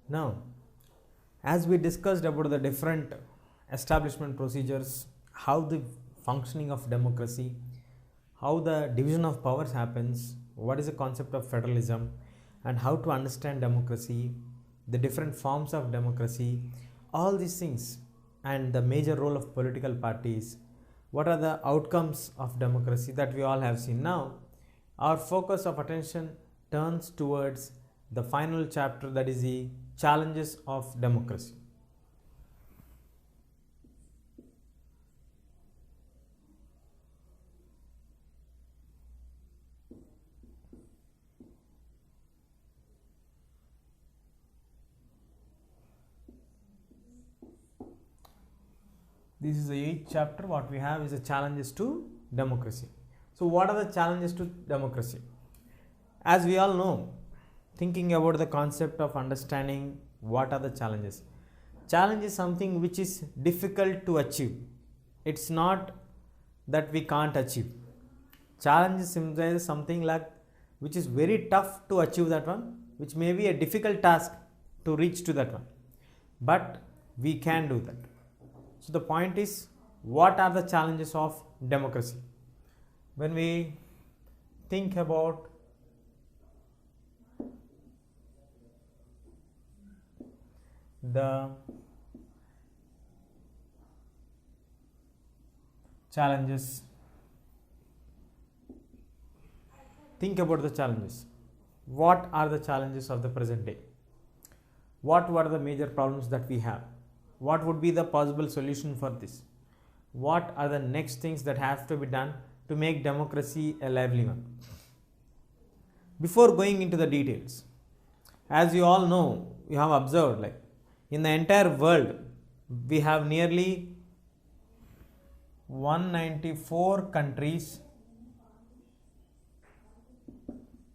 Now, as we discussed about the different establishment procedures, how the functioning of democracy, how the division of powers happens, what is the concept of federalism, and how to understand democracy, the different forms of democracy, all these things, and the major role of political parties, what are the outcomes of democracy that we all have seen. Now, our focus of attention turns towards the final chapter, that is the challenges of democracy. This is the 8th chapter. What we have is the challenges to democracy. So, what are the challenges to democracy? As we all know, thinking about the concept of understanding what are the challenges. Challenge is something which is difficult to achieve. It's not that we can't achieve. Challenge is something like which is very tough to achieve that one, which may be a difficult task to reach to that one. But we can do that. So the point is, what are the challenges of democracy? When we think about the challenges, think about the challenges. What are the challenges of the present day? What were the major problems that we have? What would be the possible solution for this? What are the next things that have to be done to make democracy a lively one? Before going into the details, as you all know, you have observed, like in the entire world, we have nearly 194 countries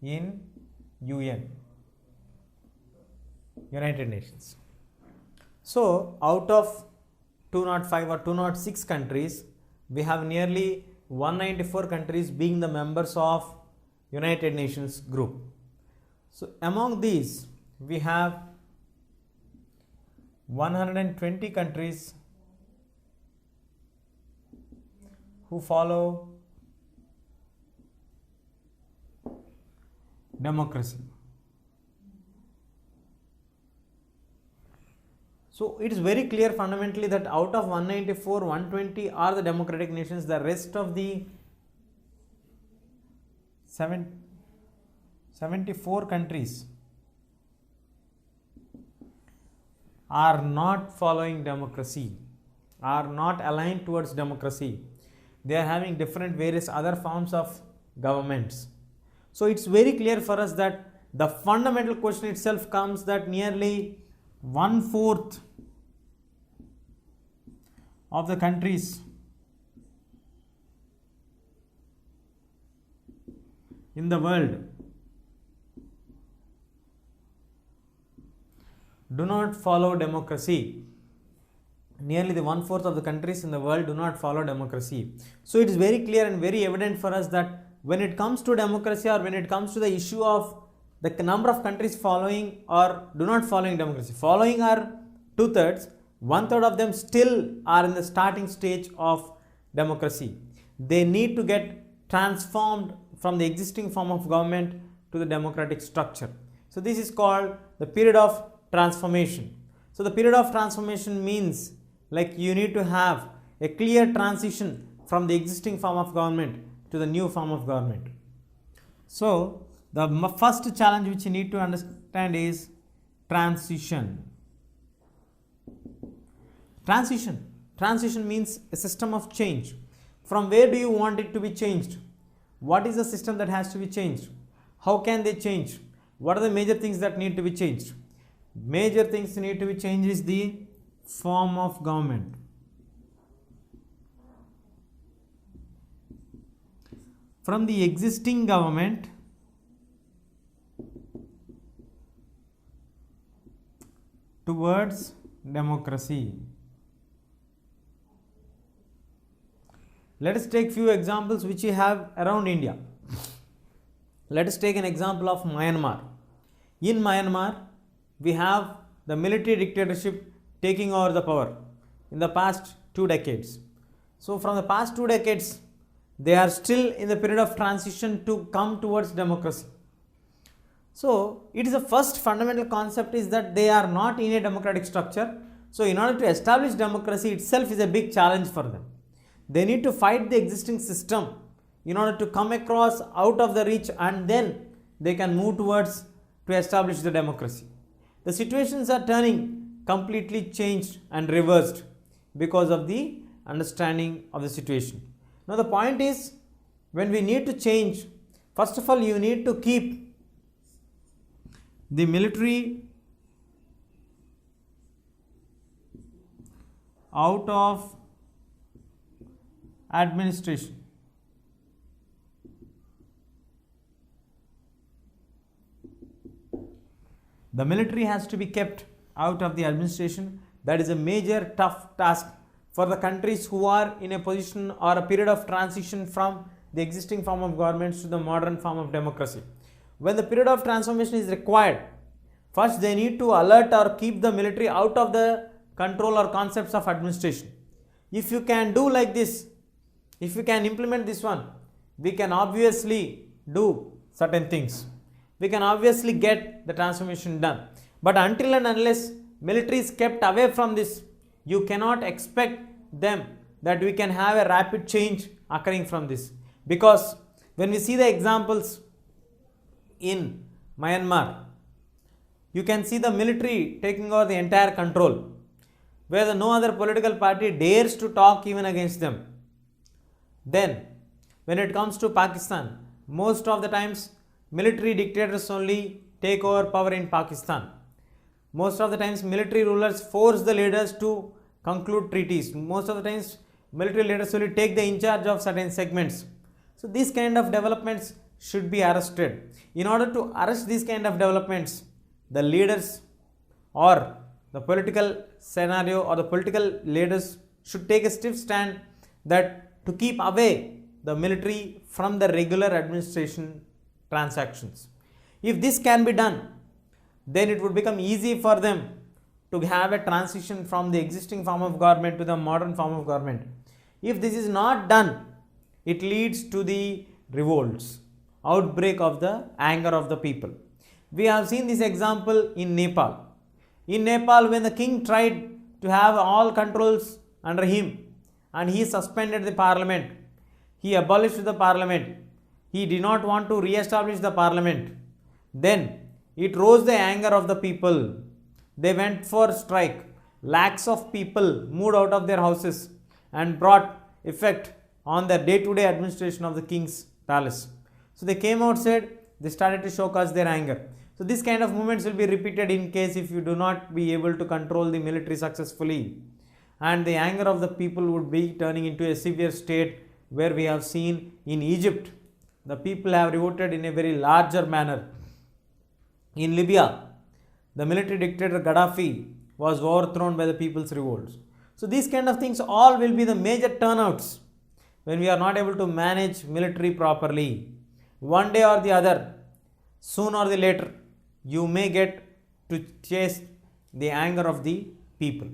in UN, United Nations. So, out of 205 or 206 countries, we have nearly 194 countries being the members of United Nations group. So, among these, we have 120 countries who follow democracy. So it is very clear fundamentally that out of 194, 120 are the democratic nations. The rest of the 74 countries are not following democracy, are not aligned towards democracy. They are having different various other forms of governments. So it's very clear for us that the fundamental question itself comes that nearly 1/4 of the countries in the world do not follow democracy. Nearly the 1/4 of the countries in the world do not follow democracy. So it is very clear and very evident for us that when it comes to democracy, or when it comes to the issue of the number of countries following or do not following democracy, following are 2/3, 1/3 of them still are in the starting stage of democracy. They need to get transformed from the existing form of government to the democratic structure. So this is called the period of transformation. So the period of transformation means like you need to have a clear transition from the existing form of government to the new form of government. So the first challenge which you need to understand is transition. Transition means a system of change. From where do you want it to be changed? What is the system that has to be changed? How can they change? What are the major things that need to be changed? Major things need to be changed is the form of government. From the existing government towards democracy. Let us take few examples which we have around India. Let us take an example of Myanmar. In Myanmar, we have the military dictatorship taking over the power in the past 2 decades. So from the past 2 decades, they are still in the period of transition to come towards democracy. So it is the first fundamental concept is that they are not in a democratic structure. So in order to establish democracy itself is a big challenge for them. They need to fight the existing system in order to come across out of the reach, and then they can move towards to establish the democracy. The situations are turning completely changed and reversed because of the understanding of the situation. Now the point is, when we need to change, first of all you need to keep the military out of administration. The military has to be kept out of the administration. That is a major tough task for the countries who are in a position or a period of transition from the existing form of governments to the modern form of democracy. When the period of transformation is required, first they need to alert or keep the military out of the control or concepts of administration. If you can do like this, if you can implement this one, we can obviously do certain things. We can obviously get the transformation done. But until and unless military is kept away from this, you cannot expect them that we can have a rapid change occurring from this. Because when we see the examples in Myanmar, you can see the military taking over the entire control, where no other political party dares to talk even against them. Then, when it comes to Pakistan, most of the times military dictators only take over power in Pakistan. Most of the times military rulers force the leaders to conclude treaties. Most of the times military leaders only take the in charge of certain segments. So these kind of developments should be arrested. In order to arrest these kind of developments, the leaders or the political scenario or the political leaders should take a stiff stand that to keep away the military from the regular administration transactions. If this can be done, then it would become easy for them to have a transition from the existing form of government to the modern form of government. If this is not done, it leads to the revolts, outbreak of the anger of the people. We have seen this example in Nepal. In Nepal, when the king tried to have all controls under him and he suspended the parliament, he abolished the parliament, he did not want to re-establish the parliament, then it rose the anger of the people. They went for strike. Lakhs of people moved out of their houses and brought effect on the day-to-day administration of the king's palace. So they came outside, they started to showcase their anger. So this kind of movements will be repeated in case if you do not be able to control the military successfully. And the anger of the people would be turning into a severe state, where we have seen in Egypt, the people have revolted in a very larger manner. In Libya, the military dictator Gaddafi was overthrown by the people's revolts. So these kind of things all will be the major turnouts when we are not able to manage military properly. One day or the other, soon or the later, you may get to chase the anger of the people.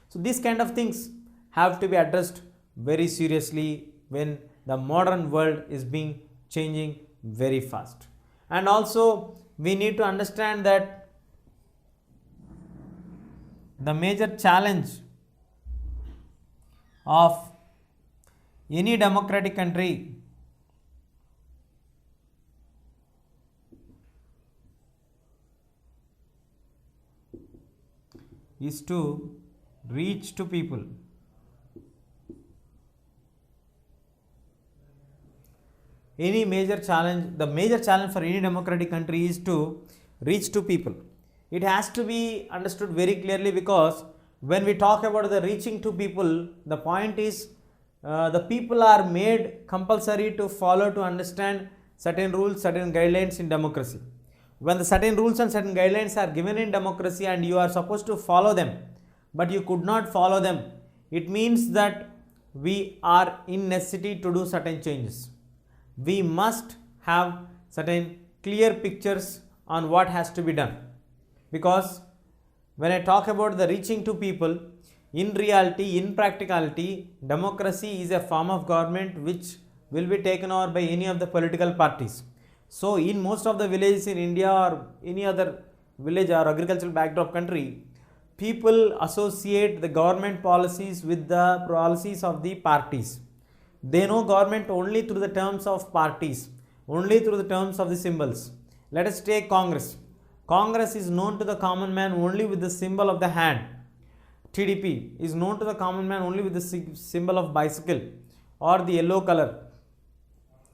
So these kind of things have to be addressed very seriously when the modern world is being changing very fast. And also we need to understand that the major challenge of any democratic country is to reach to people. The major challenge for any democratic country is to reach to people. It has to be understood very clearly, because when we talk about the reaching to people, the point is the people are made compulsory to follow, to understand certain rules, certain guidelines in democracy. When the certain rules and certain guidelines are given in democracy and you are supposed to follow them, but you could not follow them, it means that we are in necessity to do certain changes. We must have certain clear pictures on what has to be done, because when I talk about the reaching to people, in reality, in practicality, democracy is a form of government which will be taken over by any of the political parties. So in most of the villages in India or any other village or agricultural backdrop country, people associate the government policies with the policies of the parties. They know government only through the terms of parties, only through the terms of the symbols. Let us take Congress. Congress is known to the common man only with the symbol of the hand. TDP is known to the common man only with the symbol of bicycle or the yellow color,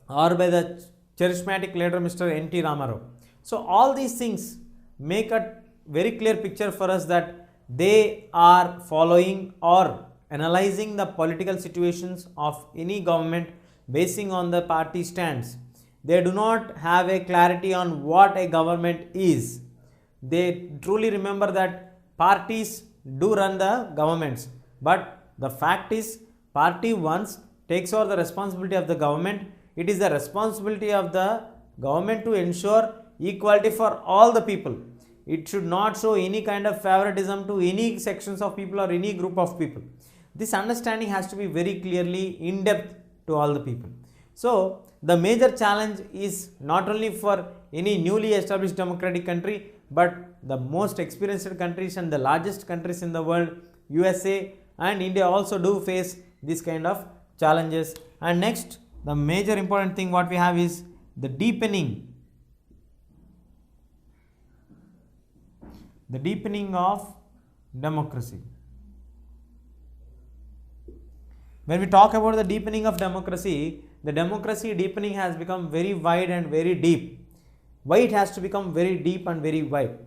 or by the charismatic leader Mr. N.T. Ramarao. So all these things make a very clear picture for us that they are following or analyzing the political situations of any government basing on the party stands. They do not have a clarity on what a government is. They truly remember that parties do run the governments, but the fact is party once takes over the responsibility of the government, it is the responsibility of the government to ensure equality for all the people. It should not show any kind of favoritism to any sections of people or any group of people. This understanding has to be very clearly in depth to all the people. So the major challenge is not only for any newly established democratic country, but the most experienced countries and the largest countries in the world, USA and India, also do face this kind of challenges. And next, the major important thing what we have is the deepening of democracy. When we talk about the deepening of democracy, the democracy deepening has become very wide and very deep. Why it has to become very deep and very wide?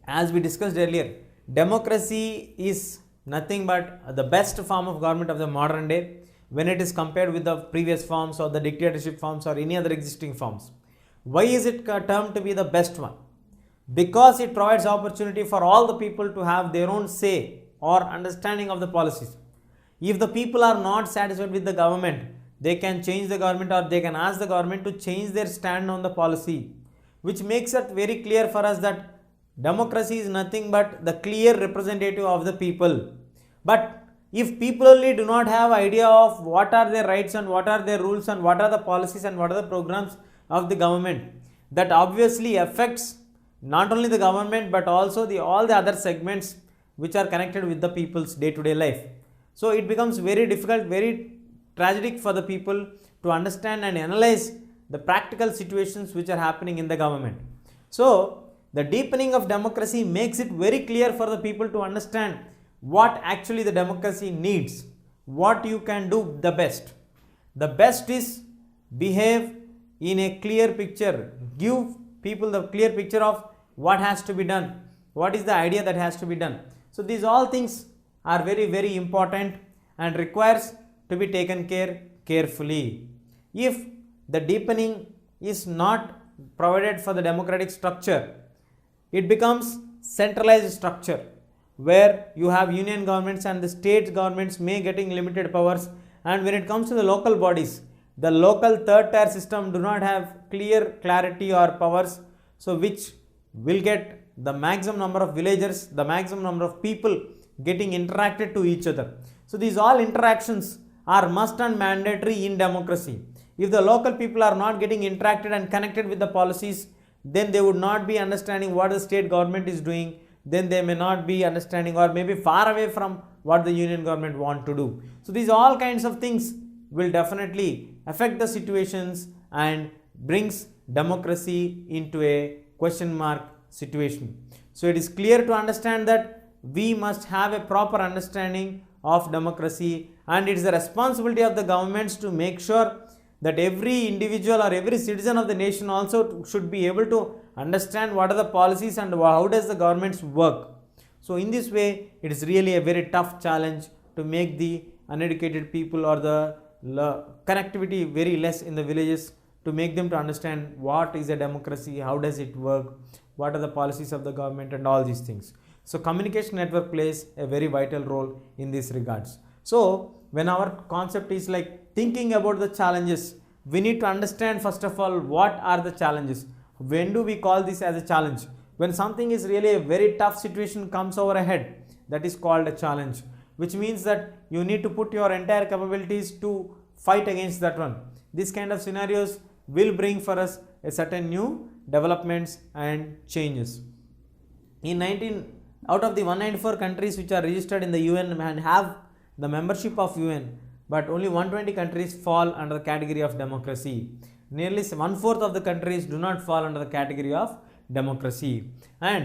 As we discussed earlier, democracy is nothing but the best form of government of the modern day when it is compared with the previous forms or the dictatorship forms or any other existing forms. Why is it termed to be the best one? Because it provides opportunity for all the people to have their own say or understanding of the policies. If the people are not satisfied with the government, they can change the government or they can ask the government to change their stand on the policy, which makes it very clear for us that democracy is nothing but the clear representative of the people. But if people only do not have idea of what are their rights and what are their rules and what are the policies and what are the programs of the government, that obviously affects not only the government but also all the other segments which are connected with the people's day-to-day life. So it becomes very difficult, very tragic for the people to understand and analyze the practical situations which are happening in the government. So the deepening of democracy makes it very clear for the people to understand what actually the democracy needs, what you can do the best. The best is behave in a clear picture, give people the clear picture of what has to be done, what is the idea that has to be done. So these all things are very, very important and requires to be taken care carefully. If the deepening is not provided for the democratic structure, it becomes centralized structure where you have union governments and the state governments may getting limited powers, and when it comes to the local bodies, the local third tier system do not have clarity or powers, so which will get the maximum number of villagers, the maximum number of people getting interacted to each other. So these all interactions are must and mandatory in democracy. If the local people are not getting interacted and connected with the policies, then they would not be understanding what the state government is doing, then they may not be understanding or maybe far away from what the union government want to do. So these all kinds of things will definitely affect the situations and brings democracy into a question mark situation. So it is clear to understand that we must have a proper understanding of democracy, and it is the responsibility of the governments to make sure that every individual or every citizen of the nation also should be able to understand what are the policies and how does the governments work. So in this way, it is really a very tough challenge to make the uneducated people or the connectivity very less in the villages, to make them to understand what is a democracy, how does it work, what are the policies of the government and all these things. So communication network plays a very vital role in these regards. So when our concept is like thinking about the challenges, we need to understand first of all what are the challenges. When do we call this as a challenge? When something is really a very tough situation comes over ahead, that is called a challenge, which means that you need to put your entire capabilities to fight against that one. These kind of scenarios will bring for us a certain new developments and changes. Out of the 194 countries which are registered in the UN and have the membership of UN, but only 120 countries fall under the category of democracy. Nearly 1/4 of the countries do not fall under the category of democracy. And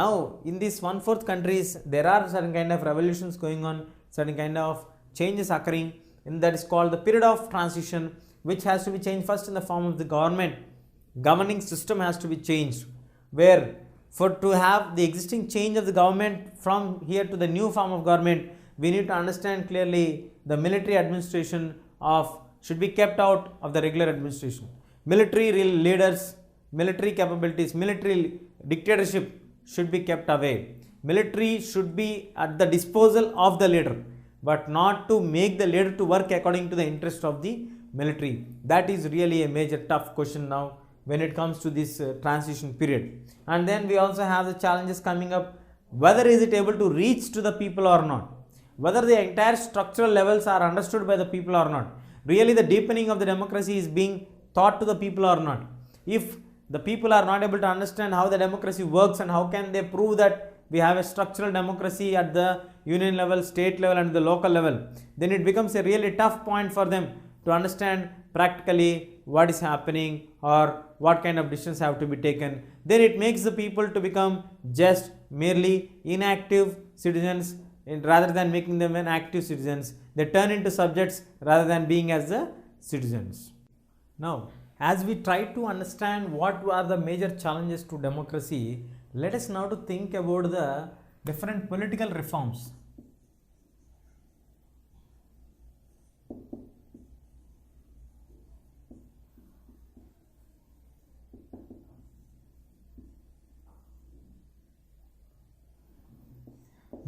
now in these 1/4 countries, there are certain kind of revolutions going on, certain kind of changes occurring, and that is called the period of transition, which has to be changed first in the form of the governing system has to be changed, where for to have the existing change of the government from here to the new form of government, we need to understand clearly the military administration should be kept out of the regular administration. Military leaders, military capabilities, military dictatorship should be kept away. Military should be at the disposal of the leader, but not to make the leader to work according to the interest of the military. That is really a major tough question now when it comes to this transition period. And then we also have the challenges coming up, whether is it able to reach to the people or not, whether the entire structural levels are understood by the people or not, really the deepening of the democracy is being taught to the people or not. If the people are not able to understand how the democracy works and how can they prove that we have a structural democracy at the union level, state level and the local level, then it becomes a really tough point for them to understand practically what is happening or what kind of decisions have to be taken. Then it makes the people to become just merely inactive citizens, rather than making them an active citizens. They turn into subjects rather than being as the citizens. Now, as we try to understand what are the major challenges to democracy, let us now to think about the different political reforms.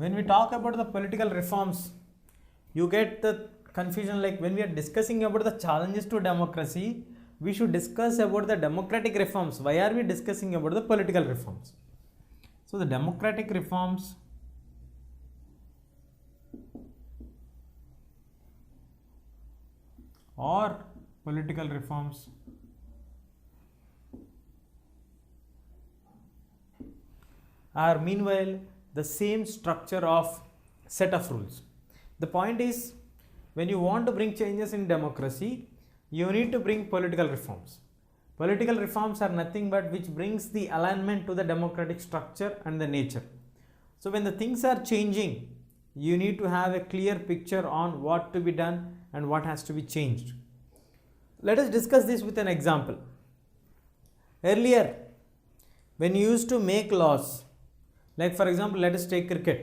When we talk about the political reforms, you get the confusion, like when we are discussing about the challenges to democracy, we should discuss about the democratic reforms. Why are we discussing about the political reforms? So the democratic reforms or political reforms are meanwhile the same structure of set of rules. The point is, when you want to bring changes in democracy, you need to bring political reforms. Political reforms are nothing but which brings the alignment to the democratic structure and the nature. So when the things are changing, you need to have a clear picture on what to be done and what has to be changed. Let us discuss this with an example. Earlier, when you used to make laws, like for example, let us take cricket.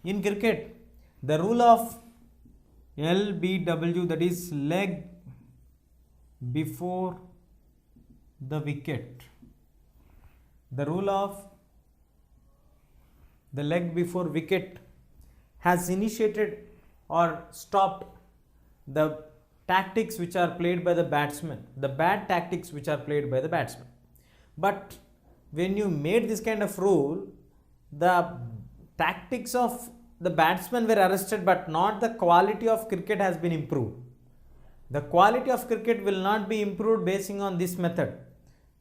In cricket, the rule of LBW, that is leg before the wicket. The rule of the leg before wicket has initiated or stopped the tactics which are played by the batsman, the bad tactics which are played by the batsman. But when you made this kind of rule, the tactics of the batsmen were arrested, but not the quality of cricket has been improved. The quality of cricket will not be improved basing on this method.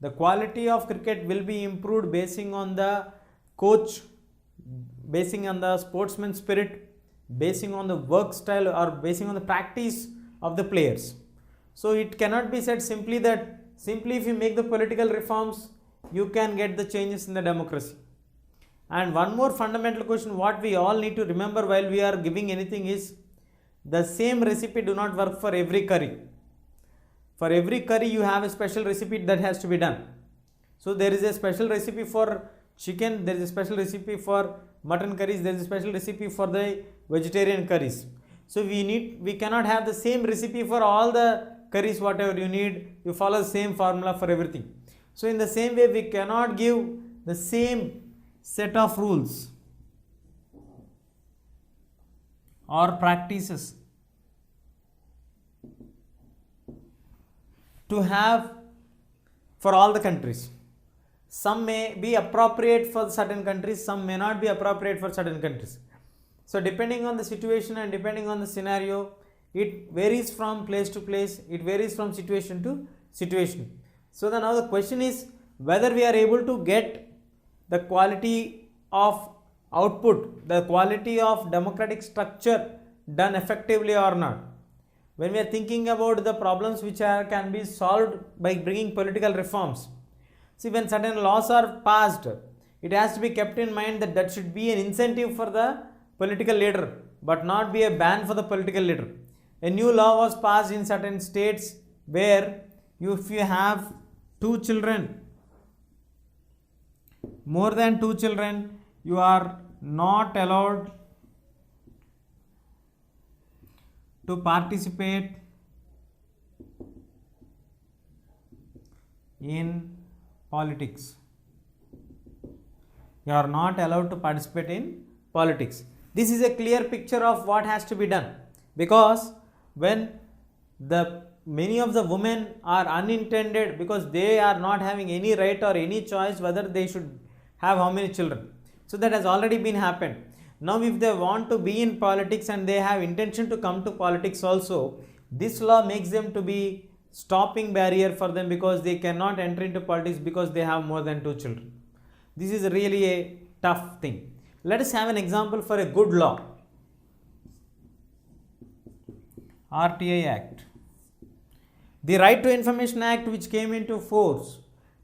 The quality of cricket will be improved basing on the coach, basing on the sportsman spirit, basing on the work style, or basing on the practice of the players. So it cannot be said simply that simply if you make the political reforms, you can get the changes in the democracy. And one more fundamental question what we all need to remember while we are giving anything is, the same recipe do not work for every curry. For every curry you have a special recipe that has to be done. So there is a special recipe for chicken, there is a special recipe for mutton curries, there is a special recipe for the vegetarian curries. So we cannot have the same recipe for all the curries, whatever you need, you follow the same formula for everything. So in the same way, we cannot give the same set of rules or practices to have for all the countries. Some may be appropriate for certain countries, some may not be appropriate for certain countries. So depending on the situation and depending on the scenario, it varies from place to place, it varies from situation to situation. So now the question is whether we are able to get the quality of output, the quality of democratic structure done effectively or not. When we are thinking about the problems which can be solved by bringing political reforms, see, when certain laws are passed, it has to be kept in mind that that should be an incentive for the political leader, but not be a ban for the political leader. A new law was passed in certain states where if you have 2 children, more than 2 children, you are not allowed to participate in politics. You are not allowed to participate in politics. This is a clear picture of what has to be done, because when many of the women are unintended because they are not having any right or any choice whether they should have how many children. So that has already been happened. Now if they want to be in politics and they have intention to come to politics also, this law makes them to be stopping barrier for them, because they cannot enter into politics because they have more than 2 children. This is really a tough thing. Let us have an example for a good law. RTI Act. The Right to Information Act, which came into force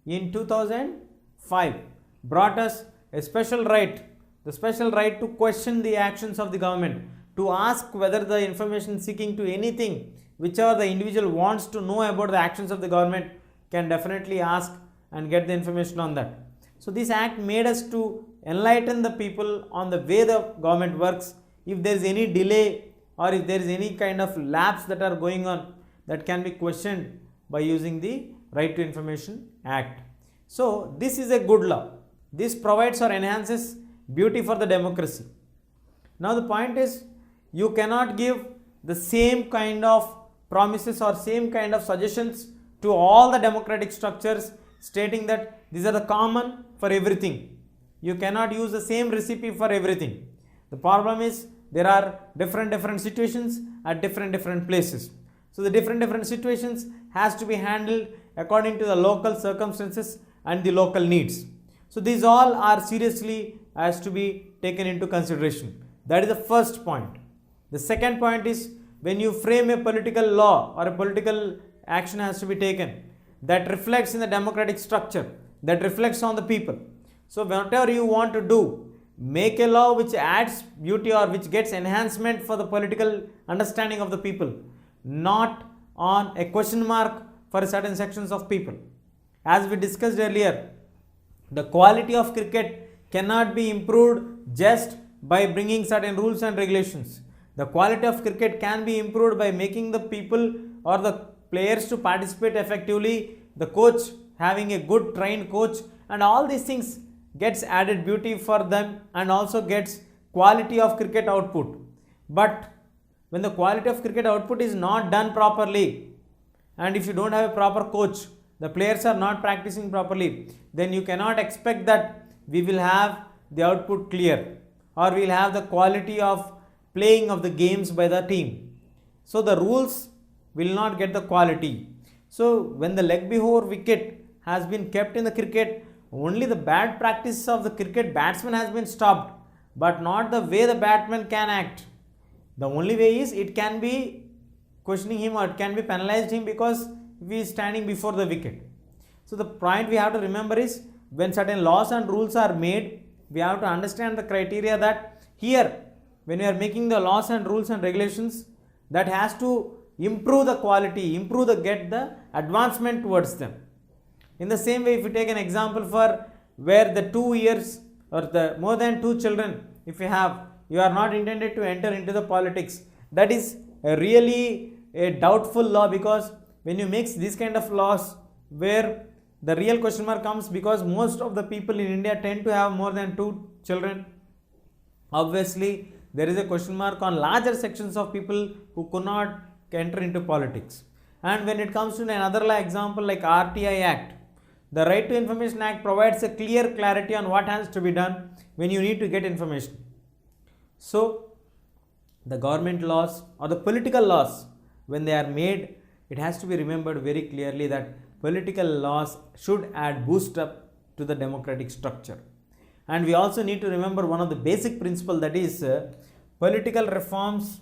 in 2005, brought us a special right, the special right to question the actions of the government, to ask whether the information seeking to anything, whichever the individual wants to know about the actions of the government, can definitely ask and get the information on that. So this act made us to enlighten the people on the way the government works. If there is any delay or if there is any kind of lapse that are going on, that can be questioned by using the Right to Information Act. So this is a good law. This provides or enhances beauty for the democracy. Now the point is, you cannot give the same kind of promises or same kind of suggestions to all the democratic structures, stating that these are the common for everything. You cannot use the same recipe for everything. The problem is there are different situations at different places. So the different situations has to be handled according to the local circumstances and the local needs. So these all are seriously has to be taken into consideration. That is the first point. The second point is, when you frame a political law or a political action has to be taken that reflects in the democratic structure, that reflects on the people. So whatever you want to do, make a law which adds beauty or which gets enhancement for the political understanding of the people, not on a question mark for certain sections of people. As we discussed earlier, the quality of cricket cannot be improved just by bringing certain rules and regulations. The quality of cricket can be improved by making the people or the players to participate effectively, the coach having a good trained coach, and all these things gets added beauty for them and also gets quality of cricket output. But when the quality of cricket output is not done properly, and if you don't have a proper coach, the players are not practicing properly, then you cannot expect that we will have the output clear or we will have the quality of playing of the games by the team. So the rules will not get the quality. So when the leg before wicket has been kept in the cricket, only the bad practice of the cricket batsman has been stopped, but not the way the batsman can act. The only way is it can be questioning him or it can be penalized him because he is standing before the wicket. So the point we have to remember is, when certain laws and rules are made, we have to understand the criteria that here, when we are making the laws and rules and regulations, that has to improve the quality, get the advancement towards them. In the same way, if you take an example for where the 2 years or the more than 2 children, if you are not intended to enter into the politics, that is really a doubtful law, because when you mix this kind of laws where the real question mark comes, because most of the people in India tend to have more than 2 children, obviously there is a question mark on larger sections of people who could not enter into politics. And when it comes to another example like RTI Act, the Right to Information Act provides a clear clarity on what has to be done when you need to get information. So the government laws or the political laws, when they are made, it has to be remembered very clearly that political laws should add boost up to the democratic structure. And we also need to remember one of the basic principle, that is political reforms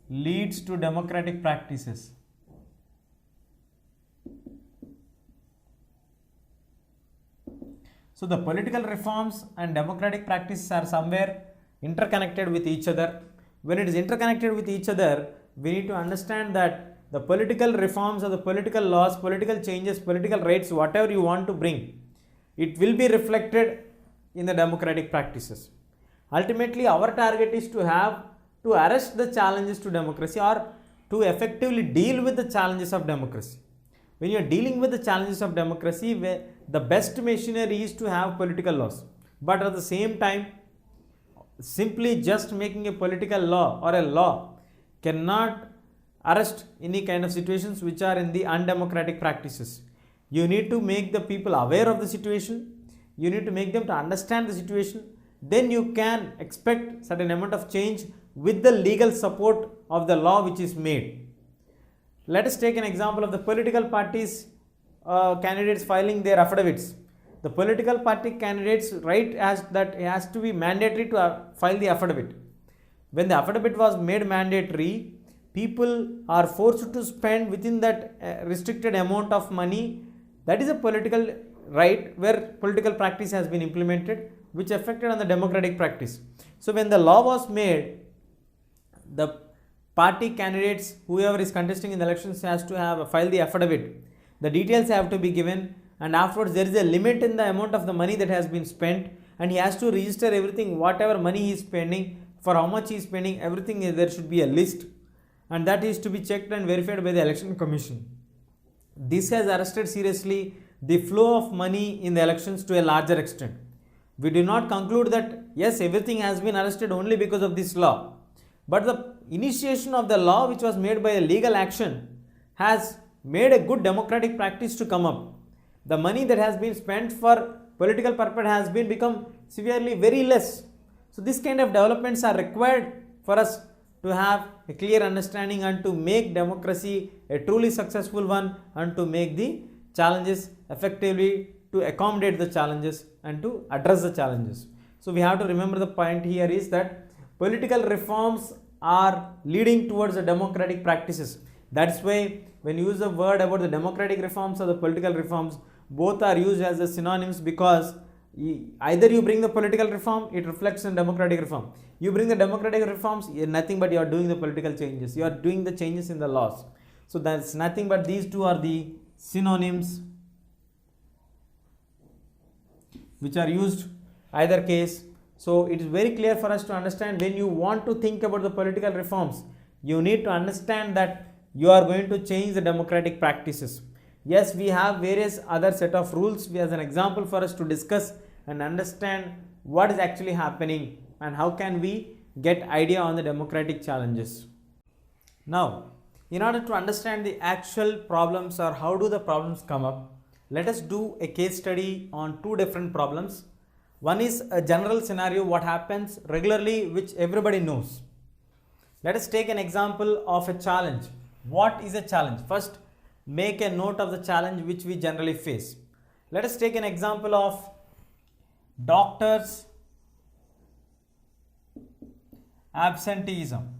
leads to democratic practices. So the political reforms and democratic practices are somewhere interconnected with each other. When it is interconnected with each other, we need to understand that the political reforms or the political laws, political changes, political rights, whatever you want to bring, it will be reflected in the democratic practices. Ultimately, our target is to arrest the challenges to democracy, or to effectively deal with the challenges of democracy. When you are dealing with the challenges of democracy, the best machinery is to have political laws. But at the same time, simply just making a political law or a law cannot arrest any kind of situations which are in the undemocratic practices. You need to make the people aware of the situation. You need to make them to understand the situation. Then you can expect certain amount of change with the legal support of the law which is made. Let us take an example of the political parties candidates filing their affidavits. The political party candidates right as that it has to be mandatory to file the affidavit. When the affidavit was made mandatory, people are forced to spend within that restricted amount of money. That is a political right where political practice has been implemented, which affected on the democratic practice. So when the law was made, the party candidates, whoever is contesting in the elections, has to have file the affidavit. The details have to be given, and afterwards there is a limit in the amount of the money that has been spent, and he has to register everything, whatever money he is spending, for how much he is spending, everything. There should be a list, and that is to be checked and verified by the election commission. This has arrested seriously the flow of money in the elections to a larger extent. We do not conclude that yes, everything has been arrested only because of this law, but the initiation of the law which was made by a legal action has made a good democratic practice to come up. The money that has been spent for political purpose has been become severely very less. So this kind of developments are required for us to have a clear understanding and to make democracy a truly successful one, and to make the challenges effectively, to accommodate the challenges and to address the challenges. So we have to remember the point here is that political reforms are leading towards the democratic practices. That's why when you use the word about the democratic reforms or the political reforms, both are used as the synonyms, because either you bring the political reform, it reflects in democratic reform. You bring the democratic reforms, nothing but you are doing the political changes. You are doing the changes in the laws. So that's nothing but these two are the synonyms which are used either case. So it is very clear for us to understand, when you want to think about the political reforms, you need to understand that you are going to change the democratic practices. Yes, we have various other set of rules as an example for us to discuss and understand what is actually happening and how can we get idea on the democratic challenges. Now, in order to understand the actual problems or how do the problems come up, let us do a case study on two different problems. One is a general scenario, what happens regularly, which everybody knows. Let us take an example of a challenge. What is a challenge? First, make a note of the challenge which we generally face. Let us take an example of doctors' absenteeism.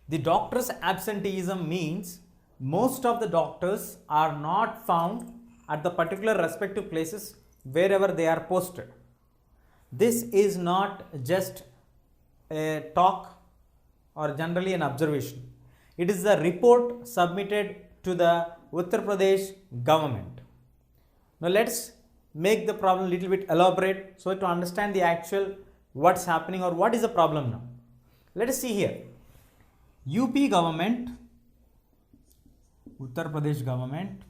The doctors' absenteeism means most of the doctors are not found at the particular respective places wherever they are posted. This is not just a talk or generally an observation. It is a report submitted to the Uttar Pradesh government. Now let's make the problem a little bit elaborate so to understand the actual what's happening or what is the problem now. Let us see here. UP government, Uttar Pradesh government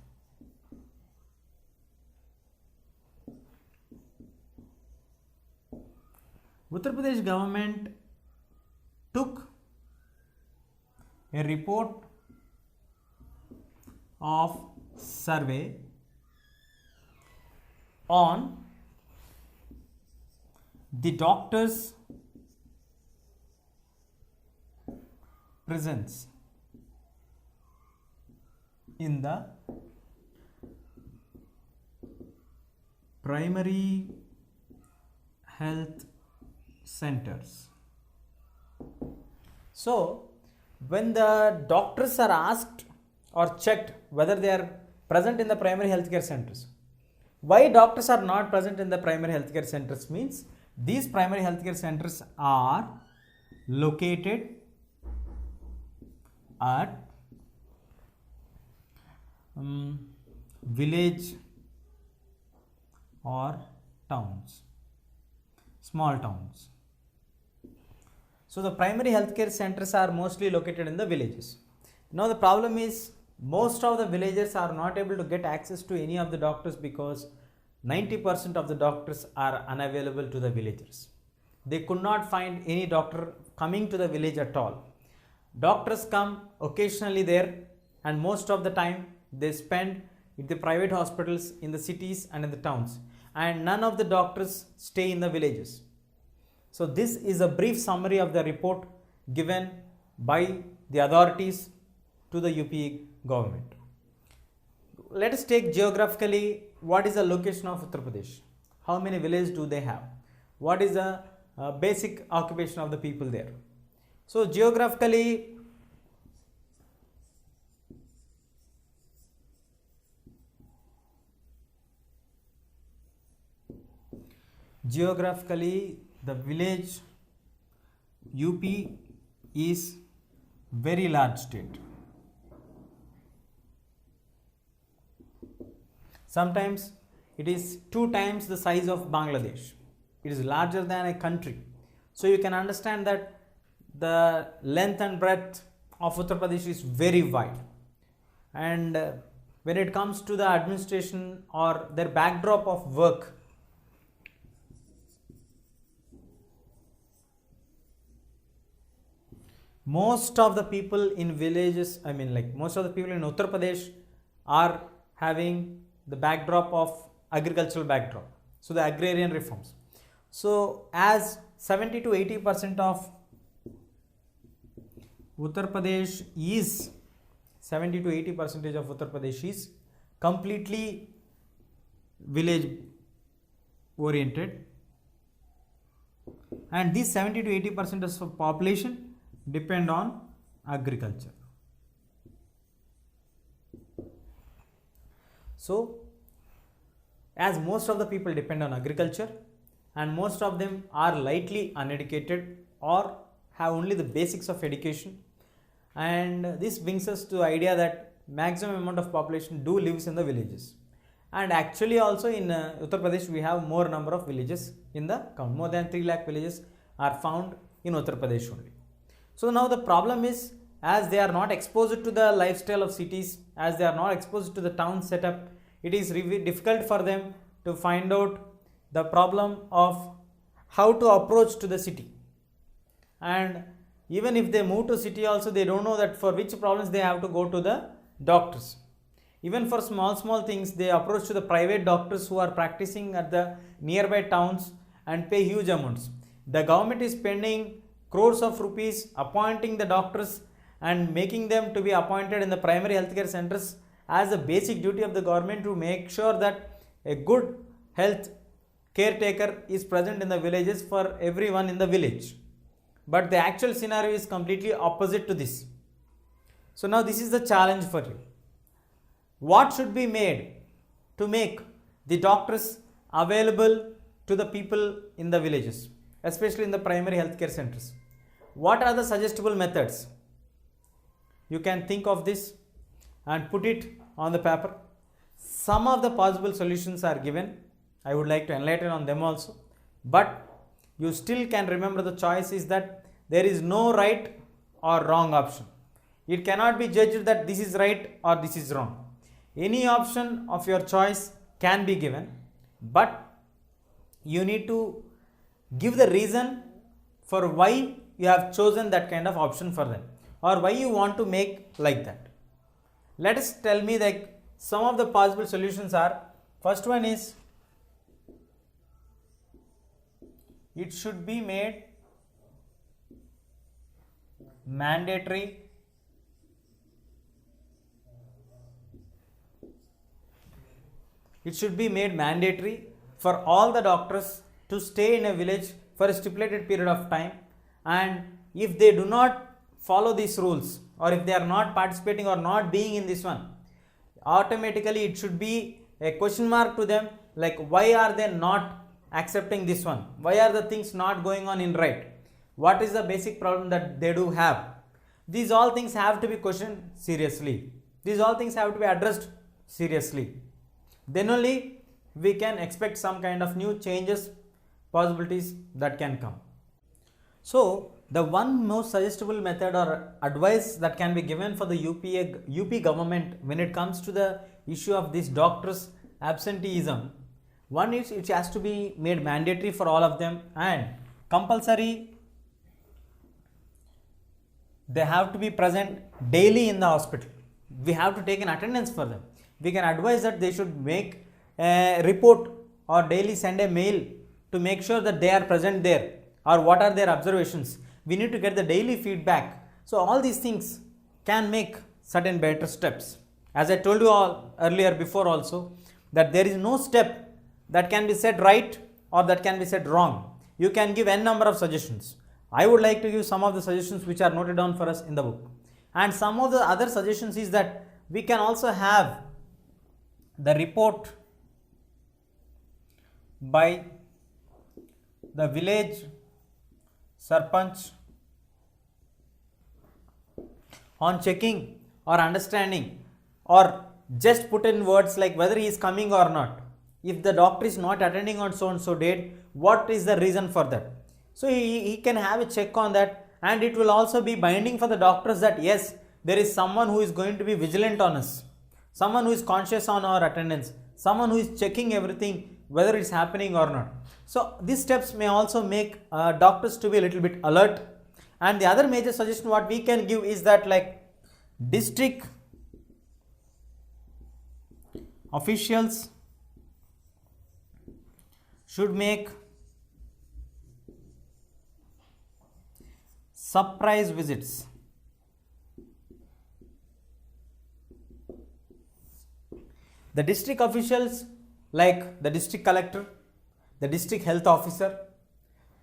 Uttar Pradesh government took a report of survey on the doctors' presence in the primary health centers. So, when the doctors are asked or checked whether they are present in the primary healthcare centers, why doctors are not present in the primary healthcare centers means these primary healthcare centers are located at village or towns, small towns. So the primary healthcare centers are mostly located in the villages. Now the problem is most of the villagers are not able to get access to any of the doctors because 90% of the doctors are unavailable to the villagers. They could not find any doctor coming to the village at all. Doctors come occasionally there, and most of the time they spend in the private hospitals in the cities and in the towns, and none of the doctors stay in the villages. So this is a brief summary of the report given by the authorities to the UP government. Let us take geographically what is the location of Uttar Pradesh. How many villages do they have? What is the basic occupation of the people there? So geographically, the village UP is very large state. Sometimes it is 2 times the size of Bangladesh. It is larger than a country. So you can understand that the length and breadth of Uttar Pradesh is very wide. And when it comes to the administration or their backdrop of work, most of the people in villages, most of the people in Uttar Pradesh are having the backdrop of agricultural backdrop. So the agrarian reforms. So as 70 to 80% of Uttar Pradesh is 70 to 80% of Uttar Pradesh is completely village oriented, and this 70 to 80% of population depend on agriculture. So as most of the people depend on agriculture and most of them are lightly uneducated or have only the basics of education, and this brings us to the idea that maximum amount of population do lives in the villages. And actually also in Uttar Pradesh we have more number of villages in the count. More than 3 lakh villages are found in Uttar Pradesh only. So now the problem is, as they are not exposed to the lifestyle of cities, as they are not exposed to the town setup, it is really difficult for them to find out the problem of how to approach to the city. And even if they move to city also, they don't know that for which problems they have to go to the doctors. Even for small things, they approach to the private doctors who are practicing at the nearby towns and pay huge amounts. The government is spending crores of rupees appointing the doctors and making them to be appointed in the primary healthcare centers as a basic duty of the government to make sure that a good health caretaker is present in the villages for everyone in the village. But the actual scenario is completely opposite to this. So now this is the challenge for you. What should be made to make the doctors available to the people in the villages, especially in the primary healthcare centers? What are the suggestible methods? You can think of this and put it on the paper. Some of the possible solutions are given. I would like to enlighten on them also. But you still can remember the choice is that there is no right or wrong option. It cannot be judged that this is right or this is wrong. Any option of your choice can be given, but you need to give the reason for why you have chosen that kind of option for them, or why you want to make like that. Let us tell me like some of the possible solutions are, first one is, it should be made mandatory for all the doctors to stay in a village for a stipulated period of time, and if they do not follow these rules, or if they are not participating or not being in this one, automatically it should be a question mark to them, like why are they not accepting this one, why are the things not going on in right, what is the basic problem that they do have. These all things have to be questioned seriously, these all things have to be addressed seriously, then only we can expect some kind of new changes, possibilities that can come. So the one most suggestible method or advice that can be given for the UP government when it comes to the issue of this doctors absenteeism, one is it has to be made mandatory for all of them, and compulsory they have to be present daily in the hospital. We have to take an attendance for them. We can advise that they should make a report or daily send a mail to make sure that they are present there, or what are their observations. We need to get the daily feedback. So all these things can make certain better steps. As I told you all earlier before also, that there is no step that can be said right or that can be said wrong. You can give n number of suggestions. I would like to give some of the suggestions which are noted down for us in the book. And some of the other suggestions is that we can also have the report by the village sarpanch on checking or understanding, or just put in words like whether he is coming or not. If the doctor is not attending on so and so date, what is the reason for that? So he can have a check on that, and it will also be binding for the doctors that yes, there is someone who is going to be vigilant on us, someone who is conscious on our attendance, someone who is checking everything whether it's happening or not. So these steps may also make doctors to be a little bit alert. And the other major suggestion what we can give is that like district officials should make surprise visits. The district officials like the district collector, the district health officer,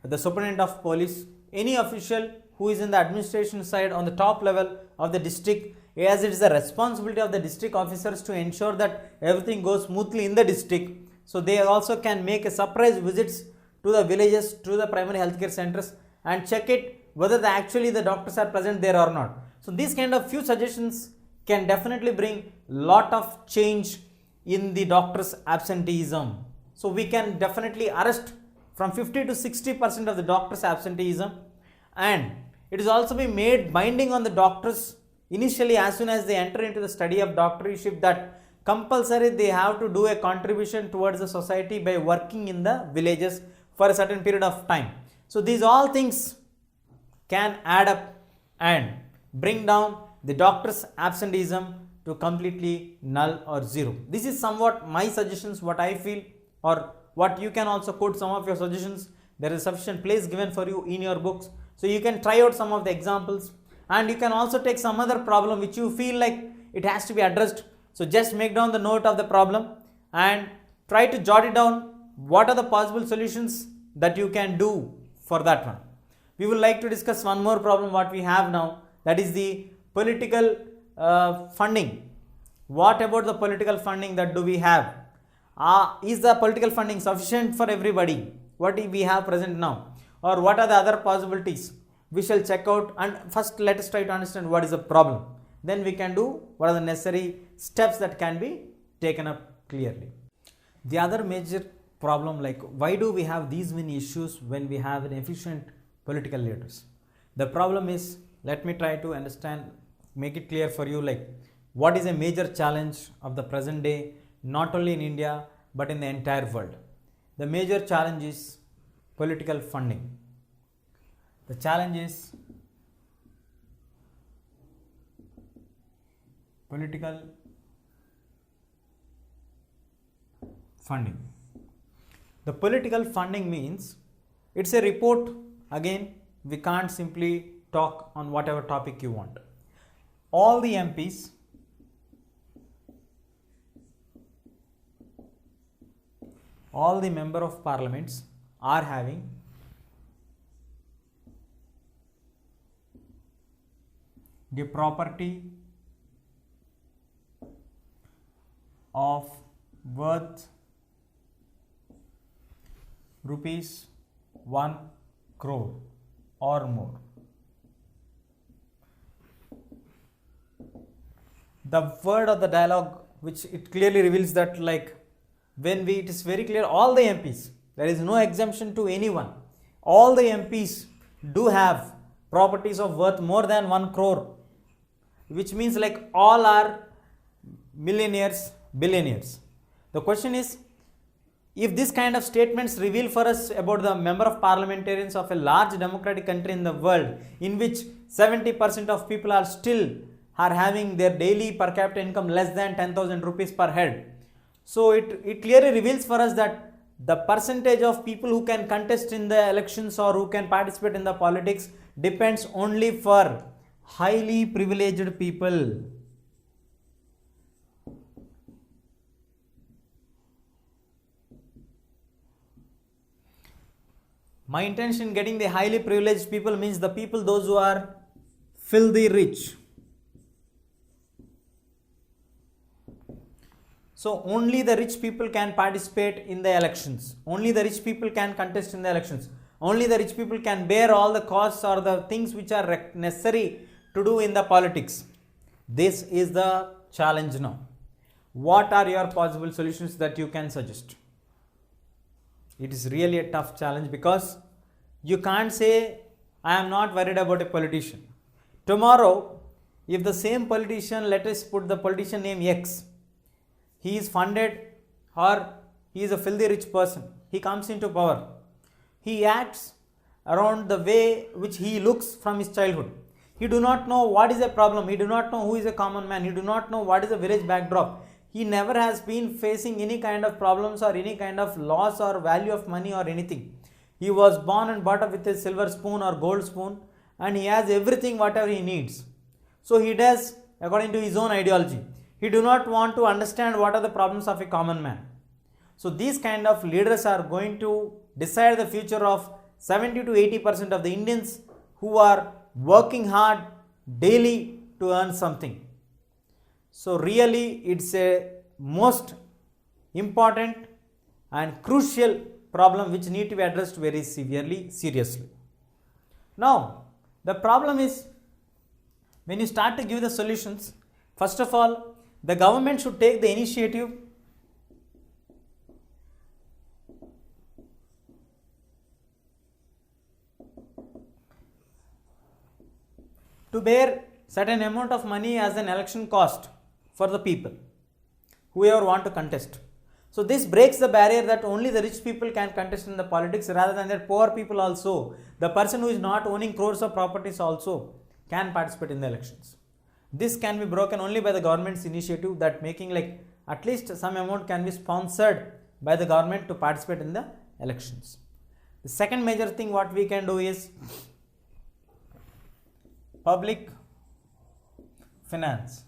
the superintendent of police, any official who is in the administration side on the top level of the district, as it is the responsibility of the district officers to ensure that everything goes smoothly in the district. So they also can make a surprise visits to the villages, to the primary healthcare centers, and check it whether actually the doctors are present there or not. So these kind of few suggestions can definitely bring lot of change in the doctors absenteeism. So we can definitely arrest from 50 to 60% of the doctors absenteeism, and it is also be made binding on the doctors initially as soon as they enter into the study of doctorship, that compulsory they have to do a contribution towards the society by working in the villages for a certain period of time. So these all things can add up and bring down the doctors absenteeism to completely null or zero. This is somewhat my suggestions, what I feel, or what you can also quote some of your suggestions. There is sufficient place given for you in your books, so you can try out some of the examples, and you can also take some other problem which you feel like it has to be addressed. So just make down the note of the problem and try to jot it down, what are the possible solutions that you can do for that one. We would like to discuss one more problem what we have now, that is the political funding. What about the political funding that do we have? Is the political funding sufficient for everybody? What we have present now? Or what are the other possibilities? We shall check out, and first let us try to understand what is the problem. Then we can do what are the necessary steps that can be taken up clearly. The other major problem, like why do we have these many issues when we have an efficient political leaders? The problem is, let me try to understand, make it clear for you, like what is a major challenge of the present day, not only in India but in the entire world. The major challenge is political funding. The challenge is political funding. The political funding means it's a report. Again, we can't simply talk on whatever topic you want. All the MPs, all the member of parliaments are having the property of worth rupees 1 crore or more. The word of the dialogue, which it clearly reveals that, like, when it is very clear, all the MPs, there is no exemption to anyone, all the MPs do have properties of worth more than 1 crore, which means like all are millionaires, billionaires. The question is, if this kind of statements reveal for us about the member of parliamentarians of a large democratic country in the world, in which 70% of people are still having their daily per capita income less than 10,000 rupees per head. So it clearly reveals for us that the percentage of people who can contest in the elections or who can participate in the politics depends only for highly privileged people. My intention in getting the highly privileged people means the people, those who are filthy rich. So only the rich people can participate in the elections. Only the rich people can contest in the elections. Only the rich people can bear all the costs or the things which are necessary to do in the politics. This is the challenge now. What are your possible solutions that you can suggest? It is really a tough challenge, because you can't say, I am not worried about a politician. Tomorrow, if the same politician, let us put the politician name X, he is funded or he is a filthy rich person, he comes into power, he acts around the way which he looks from his childhood. He do not know what is a problem, he do not know who is a common man, he do not know what is a village backdrop. He never has been facing any kind of problems or any kind of loss or value of money or anything. He was born and brought up with a silver spoon or gold spoon, and he has everything whatever he needs. So he does according to his own ideology. He do not want to understand what are the problems of a common man. So these kind of leaders are going to decide the future of 70 to 80% of the Indians who are working hard daily to earn something. So really it's a most important and crucial problem which need to be addressed very seriously. Now the problem is, when you start to give the solutions, first of all, the government should take the initiative to bear certain amount of money as an election cost for the people, whoever want to contest. So this breaks the barrier that only the rich people can contest in the politics, rather than that poor people also, the person who is not owning crores of properties also can participate in the elections. This can be broken only by the government's initiative, that making like at least some amount can be sponsored by the government to participate in the elections. The second major thing what we can do is public finance.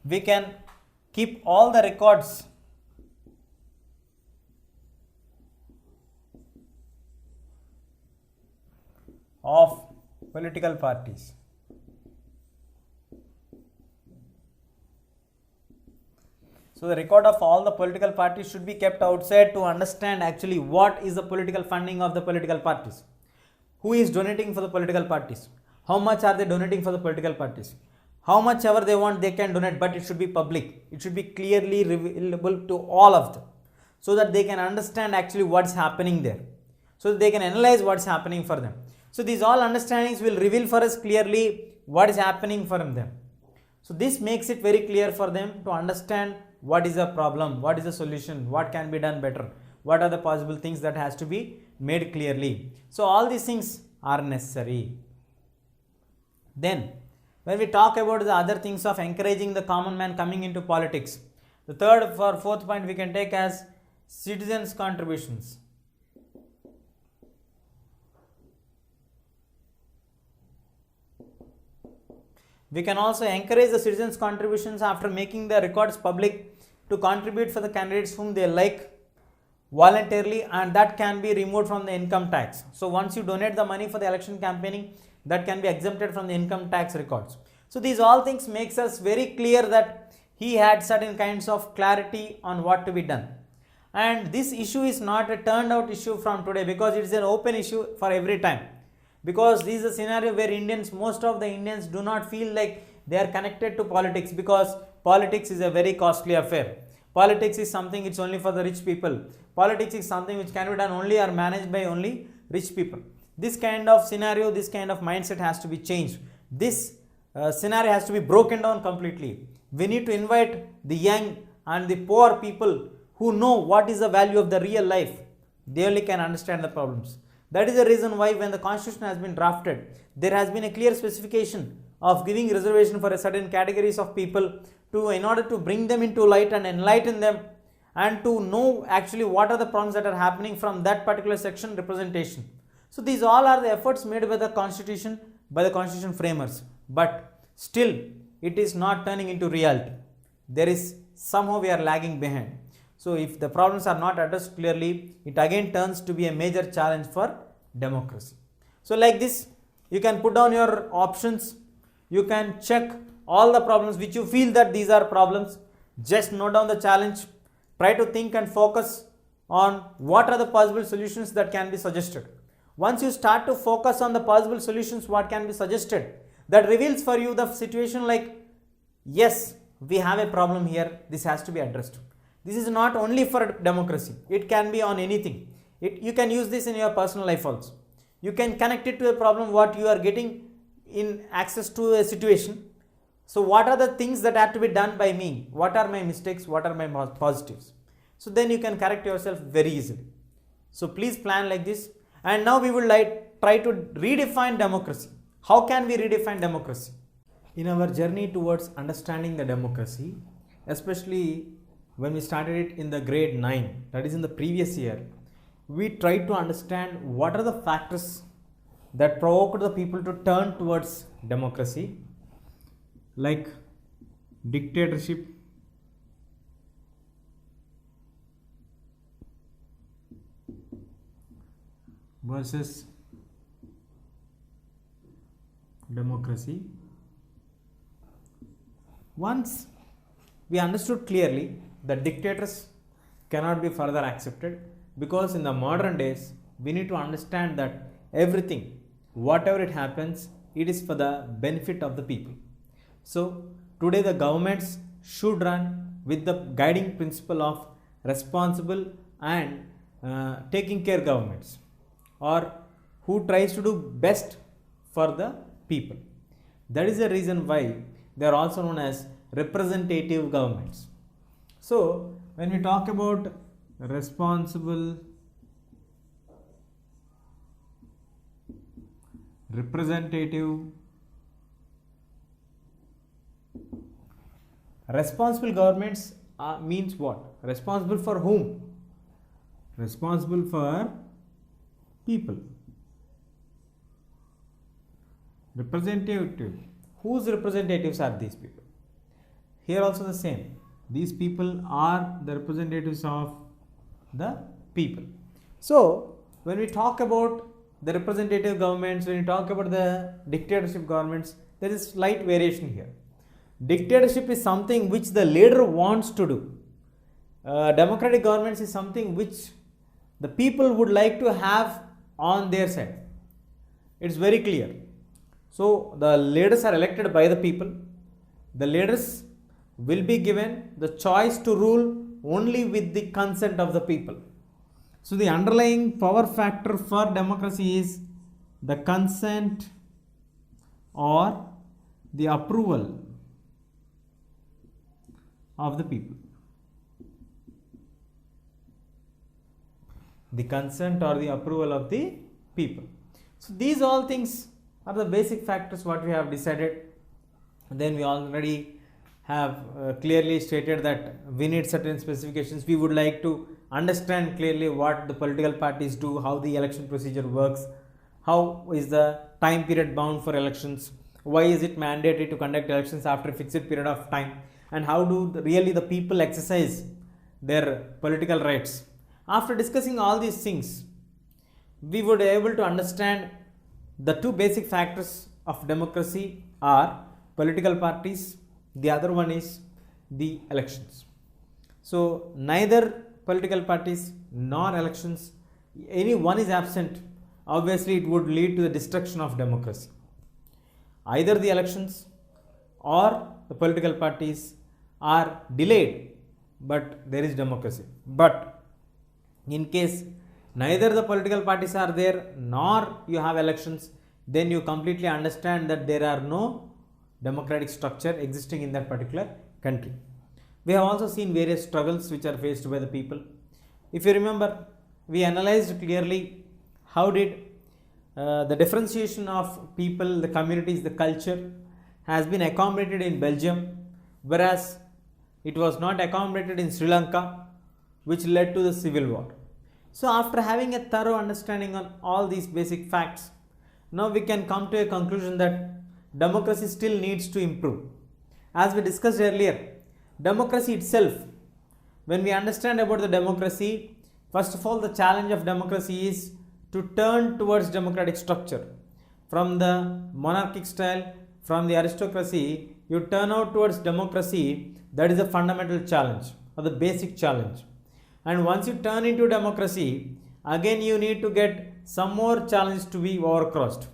We can keep all the records of political parties. So the record of all the political parties should be kept outside to understand actually what is the political funding of the political parties. Who is donating for the political parties? How much are they donating for the political parties? How much ever they want they can donate, but it should be public. It should be clearly available to all of them, so that they can understand actually what's happening there, so that they can analyze what's happening for them. So these all understandings will reveal for us clearly what is happening for them. So this makes it very clear for them to understand what is the problem, what is the solution, what can be done better, what are the possible things that has to be made clearly. So all these things are necessary. Then when we talk about the other things of encouraging the common man coming into politics, the third or fourth point we can take as citizens' contributions. We can also encourage the citizens' contributions after making the records public to contribute for the candidates whom they like voluntarily, and that can be removed from the income tax. So once you donate the money for the election campaigning, that can be exempted from the income tax records. So these all things makes us very clear that he had certain kinds of clarity on what to be done. And this issue is not a turned out issue from today, because it is an open issue for every time. Because this is a scenario where most of the Indians do not feel like they are connected to politics, because politics is a very costly affair. Politics is something it's only for the rich people. Politics is something which can be done only or managed by only rich people. This kind of scenario, this kind of mindset has to be changed. This scenario has to be broken down completely. We need to invite the young and the poor people who know what is the value of the real life. They only can understand the problems. That is the reason why when the constitution has been drafted, there has been a clear specification of giving reservation for a certain categories of people in order to bring them into light and enlighten them, and to know actually what are the problems that are happening from that particular section representation. So these all are the efforts made by the constitution framers, but still it is not turning into reality. There is somehow we are lagging behind. So if the problems are not addressed clearly, it again turns to be a major challenge for democracy. So like this, you can put down your options, you can check all the problems which you feel that these are problems. Just note down the challenge, try to think and focus on what are the possible solutions that can be suggested. Once you start to focus on the possible solutions what can be suggested, that reveals for you the situation like, yes, we have a problem here, this has to be addressed. This is not only for democracy, it can be on anything. You can use this in your personal life also. You can connect it to a problem what you are getting in access to a situation. So what are the things that have to be done by me? What are my mistakes? What are my positives? So then you can correct yourself very easily. So please plan like this. And now we will try to redefine democracy. How can we redefine democracy? In our journey towards understanding the democracy, especially when we started it in the grade 9, that is in the previous year, we tried to understand what are the factors that provoked the people to turn towards democracy, like dictatorship, versus democracy. Once we understood clearly that dictators cannot be further accepted, because in the modern days we need to understand that everything, whatever it happens, it is for the benefit of the people. So today the governments should run with the guiding principle of responsible and taking care governments, or who tries to do best for the people. That is the reason why they are also known as representative governments. So when we talk about responsible representative, responsible governments means what? Responsible for whom? Responsible for people. Representative, whose representatives are these people? Here also the same, these people are the representatives of the people. So when we talk about the representative governments, when we talk about the dictatorship governments, there is slight variation here. Dictatorship is something which the leader wants to do. Democratic governments is something which the people would like to have on their side. It's very clear. So the leaders are elected by the people. The leaders will be given the choice to rule only with the consent of the people. So the underlying power factor for democracy is the consent or the approval of the people. the consent or the approval of the people. So these all things are the basic factors what we have decided. Then we already have clearly stated that we need certain specifications. We would like to understand clearly what the political parties do, how the election procedure works, how is the time period bound for elections, why is it mandatory to conduct elections after a fixed period of time, and how do really the people exercise their political rights. After discussing all these things, we would be able to understand the two basic factors of democracy are political parties, the other one is the elections. So neither political parties nor elections, any one is absent, obviously it would lead to the destruction of democracy. Either the elections or the political parties are delayed, but there is democracy. But in case neither the political parties are there nor you have elections, then you completely understand that there are no democratic structure existing in that particular country. We have also seen various struggles which are faced by the people. If you remember, we analyzed clearly how did the differentiation of people, the communities, the culture has been accommodated in Belgium, whereas it was not accommodated in Sri Lanka, which led to the civil war. So after having a thorough understanding on all these basic facts, now we can come to a conclusion that democracy still needs to improve. As we discussed earlier, democracy itself, when we understand about the democracy, first of all the challenge of democracy is to turn towards democratic structure. From the monarchic style, from the aristocracy, you turn out towards democracy. That is a fundamental challenge or the basic challenge. And once you turn into democracy, again you need to get some more challenge to be overcrossed.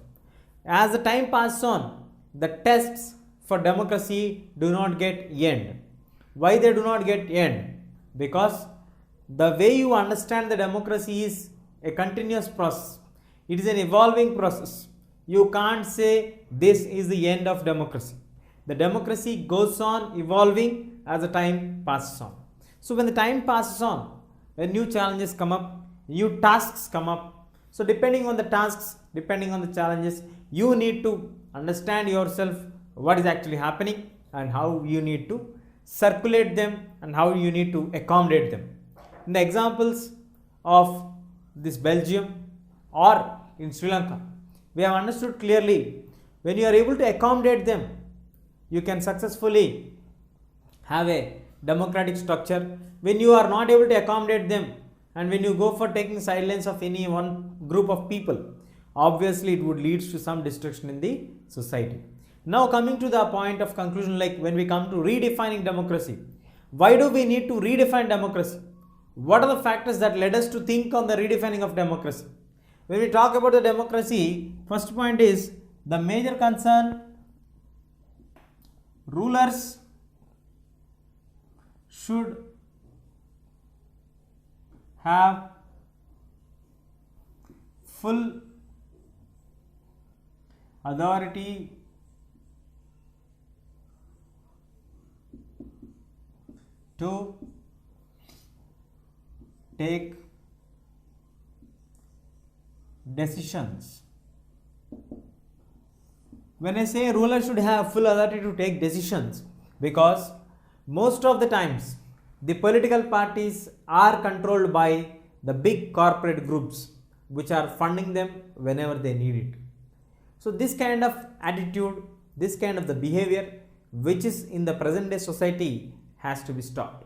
As the time passes on, the tests for democracy do not get end. Why they do not get end? Because the way you understand the democracy is a continuous process. It is an evolving process. You can't say this is the end of democracy. The democracy goes on evolving as the time passes on. So when the time passes on, when new challenges come up, new tasks come up. So depending on the tasks, depending on the challenges, you need to understand yourself what is actually happening and how you need to circulate them and how you need to accommodate them. In the examples of this Belgium or in Sri Lanka, we have understood clearly when you are able to accommodate them, you can successfully have a democratic structure. When you are not able to accommodate them and when you go for taking sidelines of any one group of people, obviously it would lead to some destruction in the society. Now coming to the point of conclusion, like when we come to redefining democracy, why do we need to redefine democracy? What are the factors that led us to think on the redefining of democracy? When we talk about the democracy, first point is the major concern: rulers should have full authority to take decisions. When I say ruler should have full authority to take decisions, because most of the times the political parties are controlled by the big corporate groups which are funding them whenever they need it. So this kind of attitude, this kind of the behavior which is in the present day society has to be stopped.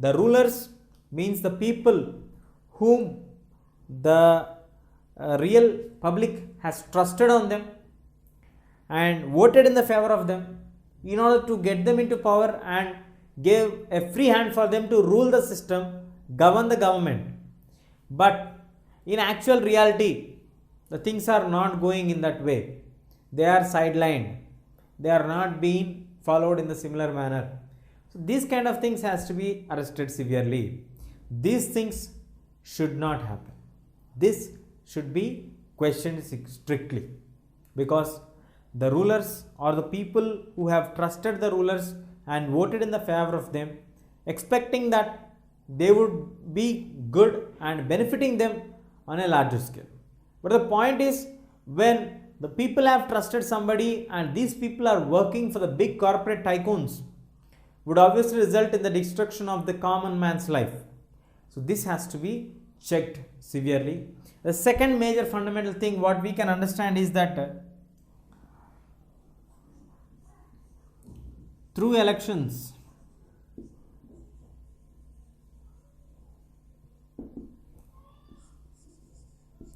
The rulers means the people whom the real public has trusted on them and voted in the favor of them in order to get them into power and gave a free hand for them to rule the system, govern the government. But in actual reality, the things are not going in that way. They are sidelined. They are not being followed in the similar manner. So these kind of things has to be arrested severely. These things should not happen. This should be questioned strictly, because the rulers or the people who have trusted the rulers and voted in the favor of them, expecting that they would be good and benefiting them on a larger scale. But the point is, when the people have trusted somebody and these people are working for the big corporate tycoons, would obviously result in the destruction of the common man's life. So this has to be checked severely. The second major fundamental thing what we can understand is that through elections,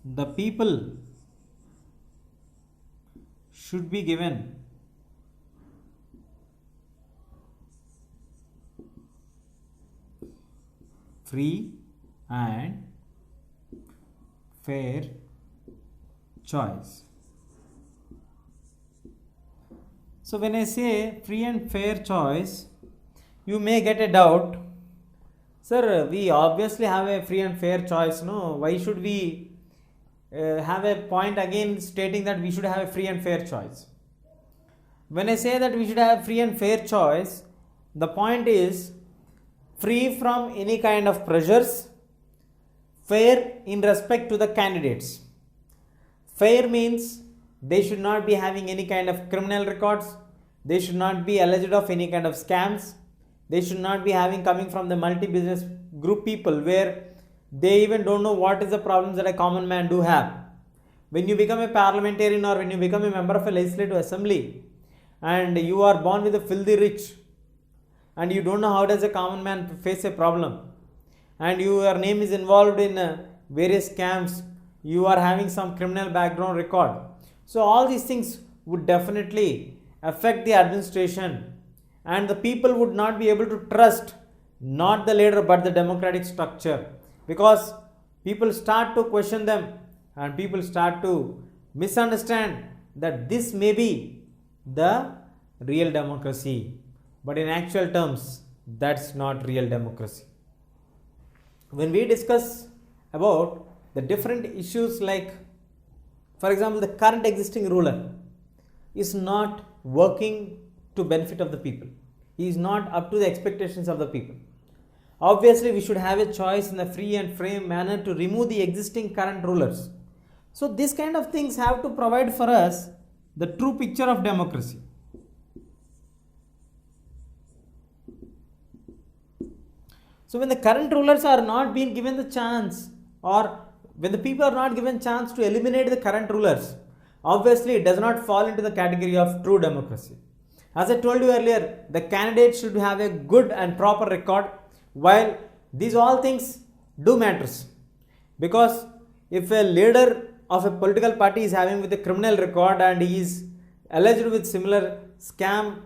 the people should be given free and fair choice. So when I say free and fair choice, you may get a doubt, sir, we obviously have a free and fair choice, no? Why should we have a point again stating that we should have a free and fair choice? When I say that we should have free and fair choice, the point is free from any kind of pressures, fair in respect to the candidates. Fair means they should not be having any kind of criminal records, they should not be alleged of any kind of scams, they should not be having coming from the multi-business group people where they even don't know what is the problems that a common man do have. When you become a parliamentarian or when you become a member of a legislative assembly and you are born with a filthy rich and you don't know how does a common man face a problem and your name is involved in various scams, you are having some criminal background record. So all these things would definitely affect the administration and the people would not be able to trust not the leader but the democratic structure, because people start to question them and people start to misunderstand that this may be the real democracy, but in actual terms that's not real democracy. When we discuss about the different issues, like for example the current existing ruler is not working to benefit of the people, he is not up to the expectations of the people. Obviously we should have a choice in a free and fair manner to remove the existing current rulers. So these kind of things have to provide for us the true picture of democracy. So when the current rulers are not being given the chance, or when the people are not given chance to eliminate the current rulers, obviously it does not fall into the category of true democracy. As I told you earlier, the candidates should have a good and proper record. While these all things do matters, because if a leader of a political party is having with a criminal record and he is alleged with similar scam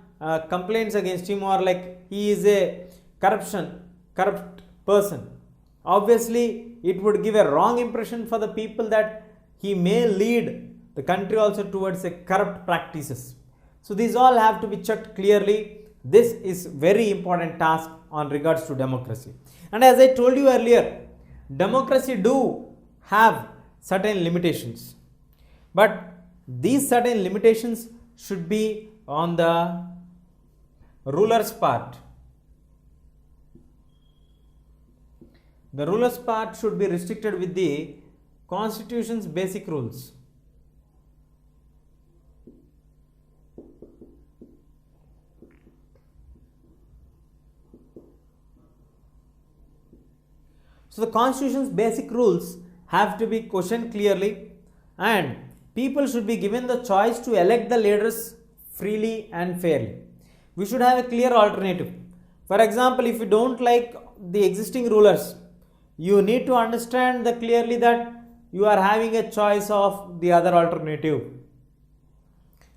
complaints against him, or like he is a corrupt person, obviously it would give a wrong impression for the people that he may lead the country also towards a corrupt practices. So these all have to be checked clearly. This is very important task on regards to democracy. And as I told you earlier, democracy do have certain limitations, but these certain limitations should be on the ruler's part. The ruler's part should be restricted with the constitution's basic rules. So the constitution's basic rules have to be questioned clearly, and people should be given the choice to elect the leaders freely and fairly. We should have a clear alternative. For example, if you don't like the existing rulers, you need to understand that clearly that you are having a choice of the other alternative.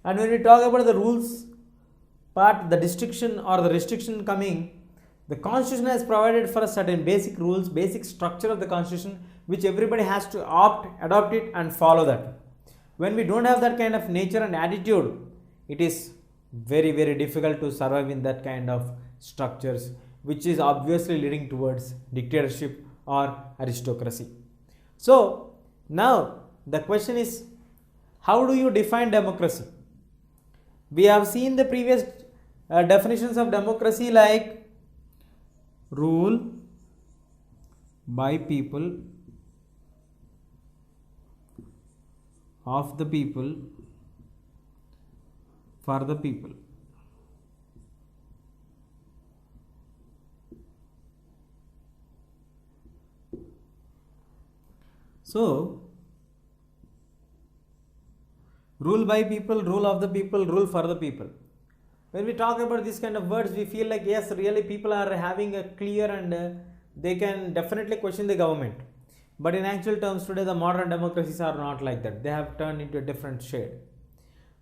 And when we talk about the rules part, the restriction or the restriction coming, the constitution has provided for a certain basic rules, basic structure of the constitution, which everybody has to adopt it and follow that. When we don't have that kind of nature and attitude, it is very, very difficult to survive in that kind of structures, which is obviously leading towards dictatorship or aristocracy. So now the question is, how do you define democracy? We have seen the previous definitions of democracy, like rule by people, of the people, for the people. So, rule by people, rule of the people, rule for the people. When we talk about these kind of words, we feel like yes, really people are having a clear and they can definitely question the government. But in actual terms today, the modern democracies are not like that. They have turned into a different shade.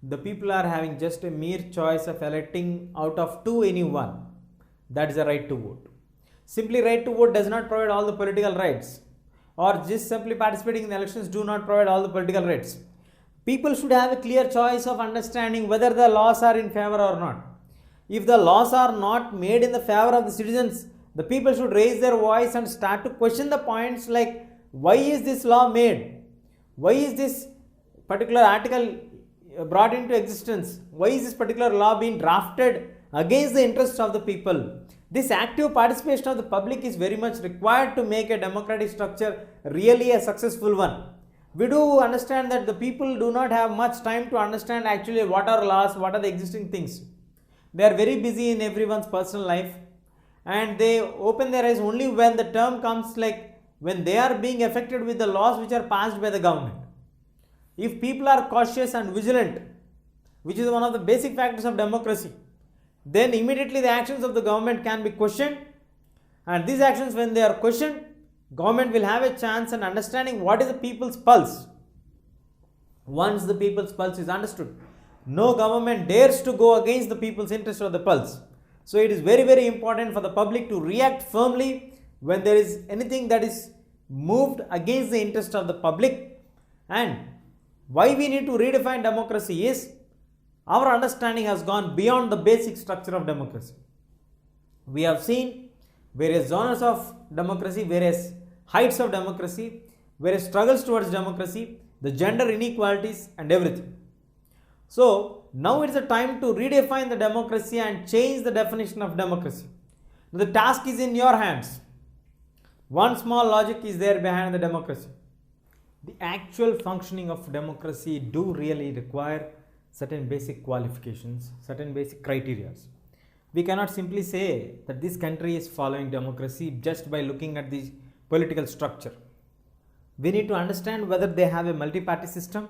The people are having just a mere choice of electing out of two anyone. That is the right to vote. Simply right to vote does not provide all the political rights, or just simply participating in the elections do not provide all the political rights. People should have a clear choice of understanding whether the laws are in favor or not. If the laws are not made in the favor of the citizens, the people should raise their voice and start to question the points like, why is this law made? Why is this particular article brought into existence? Why is this particular law being drafted against the interests of the people? This active participation of the public is very much required to make a democratic structure really a successful one. We do understand that the people do not have much time to understand actually what are laws, what are the existing things. They are very busy in everyone's personal life and they open their eyes only when the term comes, like when they are being affected with the laws which are passed by the government. If people are cautious and vigilant, which is one of the basic factors of democracy, then immediately the actions of the government can be questioned, and these actions, when they are questioned, government will have a chance in understanding what is the people's pulse. Once the people's pulse is understood, no government dares to go against the people's interest or the pulse. So it is very, very important for the public to react firmly when there is anything that is moved against the interest of the public. And why we need to redefine democracy is our understanding has gone beyond the basic structure of democracy. We have seen various genres of democracy, various heights of democracy, various struggles towards democracy, the gender inequalities and everything. So now it is a time to redefine the democracy and change the definition of democracy. The task is in your hands. One small logic is there behind the democracy. The actual functioning of democracy do really require certain basic qualifications, certain basic criteria. We cannot simply say that this country is following democracy just by looking at the political structure. We need to understand whether they have a multi-party system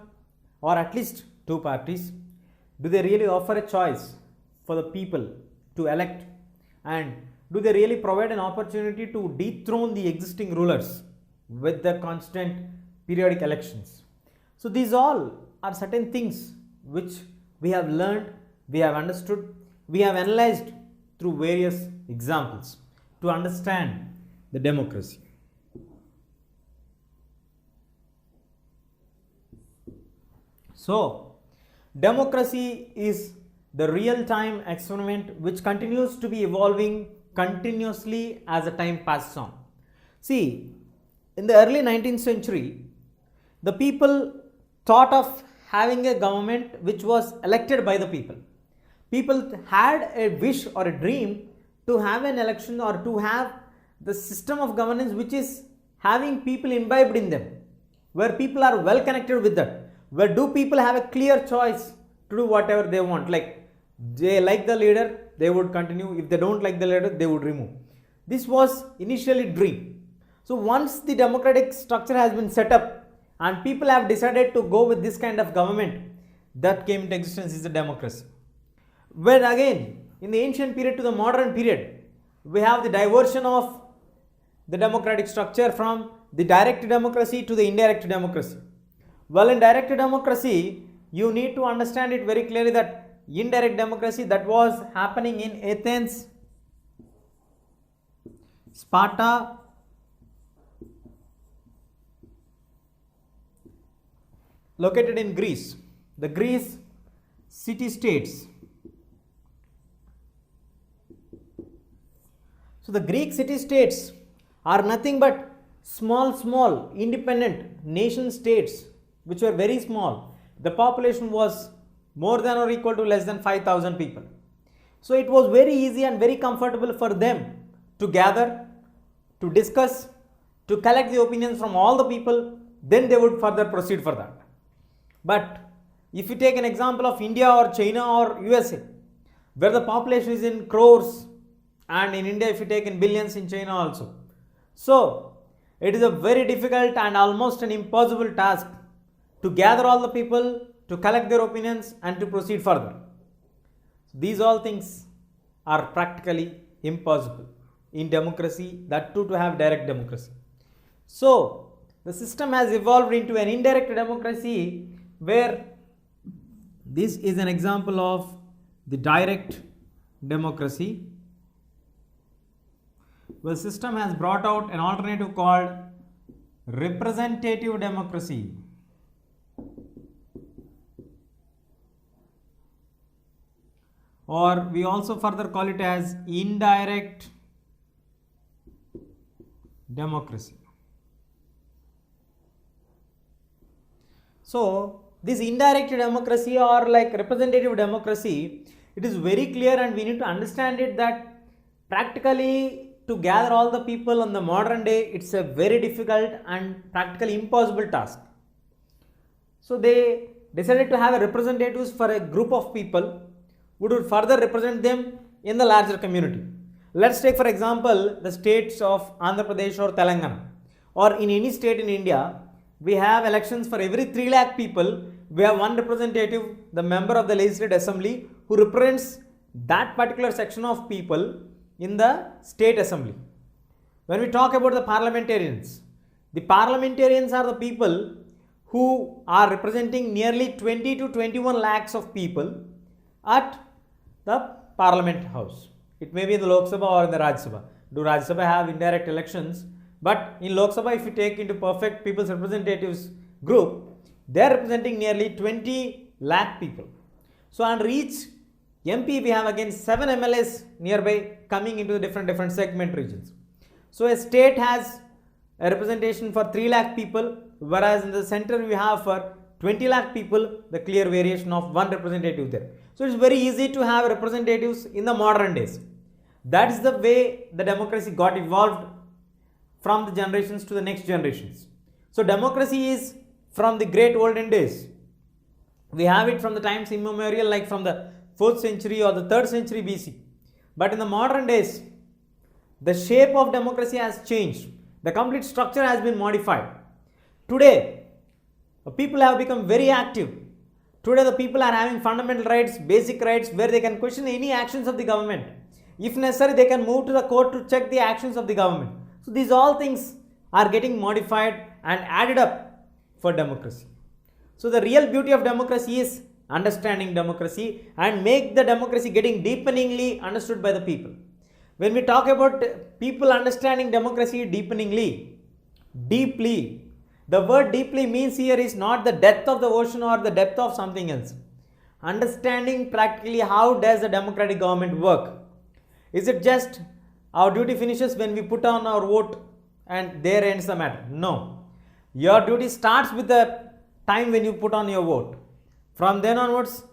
or at least two parties. Do they really offer a choice for the people to elect, and do they really provide an opportunity to dethrone the existing rulers with the constant periodic elections? So these all are certain things which we have learned, we have understood, we have analyzed through various examples to understand the democracy. So, democracy is the real-time experiment which continues to be evolving continuously as the time passes on. See, in the early 19th century, the people thought of having a government which was elected by the people. People had a wish or a dream to have an election or to have the system of governance which is having people imbibed in them, where people are well connected with that. Where do people have a clear choice to do whatever they want? Like they like the leader, they would continue. If they don't like the leader, they would remove. This was initially dream. So once the democratic structure has been set up and people have decided to go with this kind of government, that came into existence is the democracy. When again, in the ancient period to the modern period, we have the diversion of the democratic structure from the direct democracy to the indirect democracy. Well, in direct democracy, you need to understand it very clearly that indirect democracy that was happening in Athens, Sparta, located in Greece, the Greece city-states. So the Greek city-states are nothing but small independent nation states which were very small. The population was more than or equal to less than 5,000 people. So it was very easy and very comfortable for them to gather, to discuss, to collect the opinions from all the people, then they would further proceed for that. But if you take an example of India or China or USA, where the population is in crores, and in India if you take in billions, in China also. So it is a very difficult and almost an impossible task to gather all the people, to collect their opinions and to proceed further. These all things are practically impossible in democracy, that too to have direct democracy. So the system has evolved into an indirect democracy, where this is an example of the direct democracy. The system has brought out an alternative called representative democracy. Or we also further call it as indirect democracy. So this indirect democracy or like representative democracy, it is very clear and we need to understand it that practically to gather all the people on the modern day, it's a very difficult and practically impossible task. So they decided to have a representatives for a group of people who would further represent them in the larger community. Let's take for example the states of Andhra Pradesh or Telangana, or in any state in India. We have elections for every 3 lakh people. We have one representative, the member of the legislative assembly, who represents that particular section of people in the state assembly. When we talk about the parliamentarians are the people who are representing nearly 20 to 21 lakhs of people at the parliament house. It may be in the Lok Sabha or in the Rajya Sabha. Do Rajya Sabha have indirect elections? But in Lok Sabha, if you take into perfect people's representatives group, they are representing nearly 20 lakh people. So under each MP, we have again 7 MLAs nearby coming into the different segment regions. So a state has a representation for 3 lakh people, whereas in the center we have for 20 lakh people, the clear variation of one representative there. So it's very easy to have representatives in the modern days. That is the way the democracy got evolved from the generations to the next generations. So democracy is from the great olden days. We have it from the times immemorial, like from the 4th century or the 3rd century BC. But in the modern days, the shape of democracy has changed. The complete structure has been modified. Today, the people have become very active. Today, the people are having fundamental rights, basic rights, where they can question any actions of the government. If necessary, they can move to the court to check the actions of the government. So these all things are getting modified and added up for democracy. So the real beauty of democracy is understanding democracy and make the democracy getting deepeningly understood by the people. When we talk about people understanding democracy deepeningly, deeply, the word deeply means here is not the depth of the ocean or the depth of something else. Understanding practically how does the democratic government work. Is it just our duty finishes when we put on our vote and there ends the matter? No. Your duty starts with the time when you put on your vote. From then onwards,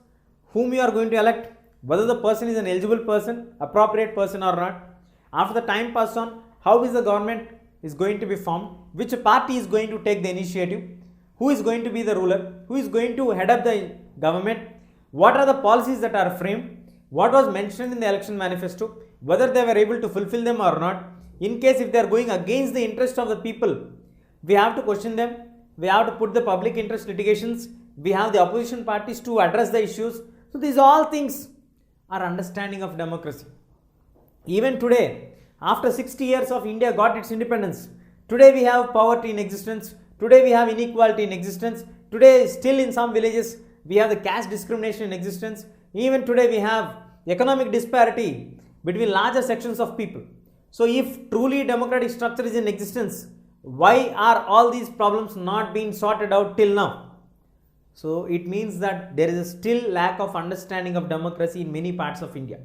whom you are going to elect, whether the person is an eligible person, appropriate person or not. After the time passes on, how is the government is going to be formed, which party is going to take the initiative, who is going to be the ruler, who is going to head up the government, what are the policies that are framed, what was mentioned in the election manifesto, whether they were able to fulfill them or not. In case if they are going against the interest of the people, we have to question them, we have to put the public interest litigations, we have the opposition parties to address the issues. So these all things are understanding of democracy. Even today, after 60 years of India got its independence, today we have poverty in existence, today we have inequality in existence, today still in some villages we have the caste discrimination in existence, even today we have economic disparity between larger sections of people. So if truly democratic structure is in existence, why are all these problems not being sorted out till now? So it means that there is a still lack of understanding of democracy in many parts of India.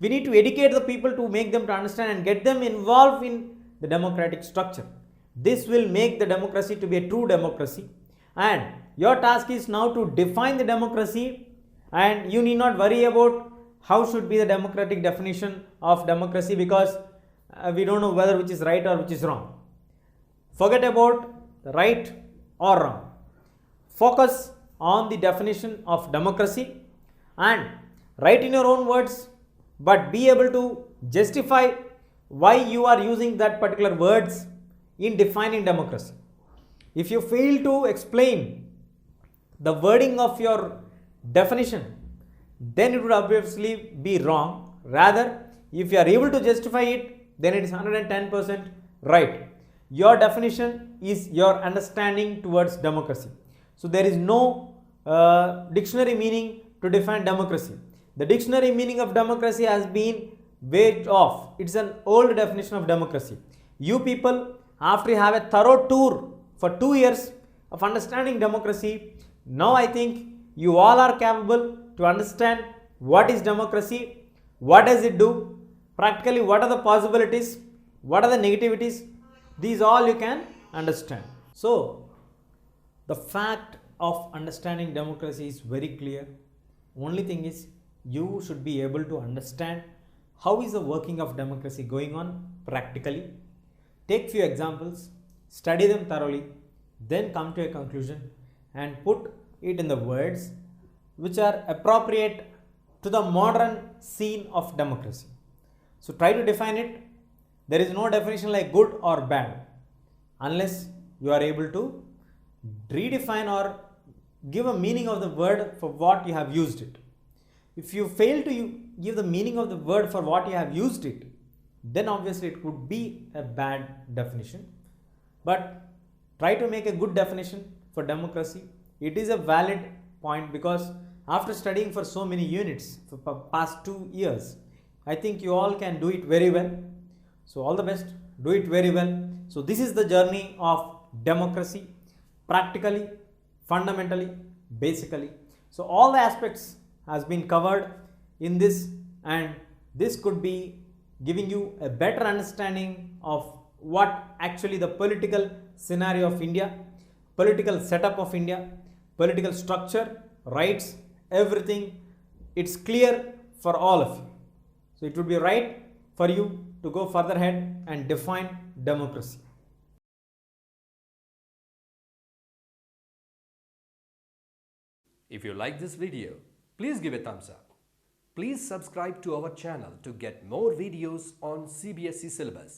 We need to educate the people to make them to understand and get them involved in the democratic structure. This will make the democracy to be a true democracy. And your task is now to define the democracy, and you need not worry about how should be the democratic definition of democracy, because we don't know whether which is right or which is wrong. Forget about the right or wrong. Focus on the definition of democracy and write in your own words, but be able to justify why you are using that particular words in defining democracy. If you fail to explain the wording of your definition, then it would obviously be wrong. Rather, if you are able to justify it, then it is 110% right. Your definition is your understanding towards democracy. So there is no dictionary meaning to define democracy. The dictionary meaning of democracy has been waived off. It's an old definition of democracy. You people, after you have a thorough tour for 2 years of understanding democracy, now I think you all are capable to understand what is democracy, what does it do, practically what are the possibilities, what are the negativities. These all you can understand. So the fact of understanding democracy is very clear. Only thing is you should be able to understand how is the working of democracy going on practically. Take few examples, study them thoroughly, then come to a conclusion and put it in the words which are appropriate to the modern scene of democracy. So try to define it. There is no definition like good or bad unless you are able to redefine or give a meaning of the word for what you have used it. If you fail to give the meaning of the word for what you have used it, then obviously it could be a bad definition. But try to make a good definition for democracy. It is a valid point because after studying for so many units for past 2 years, I think you all can do it very well. So all the best, do it very well. So this is the journey of democracy, practically, fundamentally, basically. So all the aspects has been covered in this, and this could be giving you a better understanding of what actually the political scenario of India, political setup of India, political structure, rights, everything. It's clear for all of you. So it would be right for you to go further ahead and define democracy. If you like this video, please give a thumbs up. Please subscribe to our channel to get more videos on CBSE syllabus.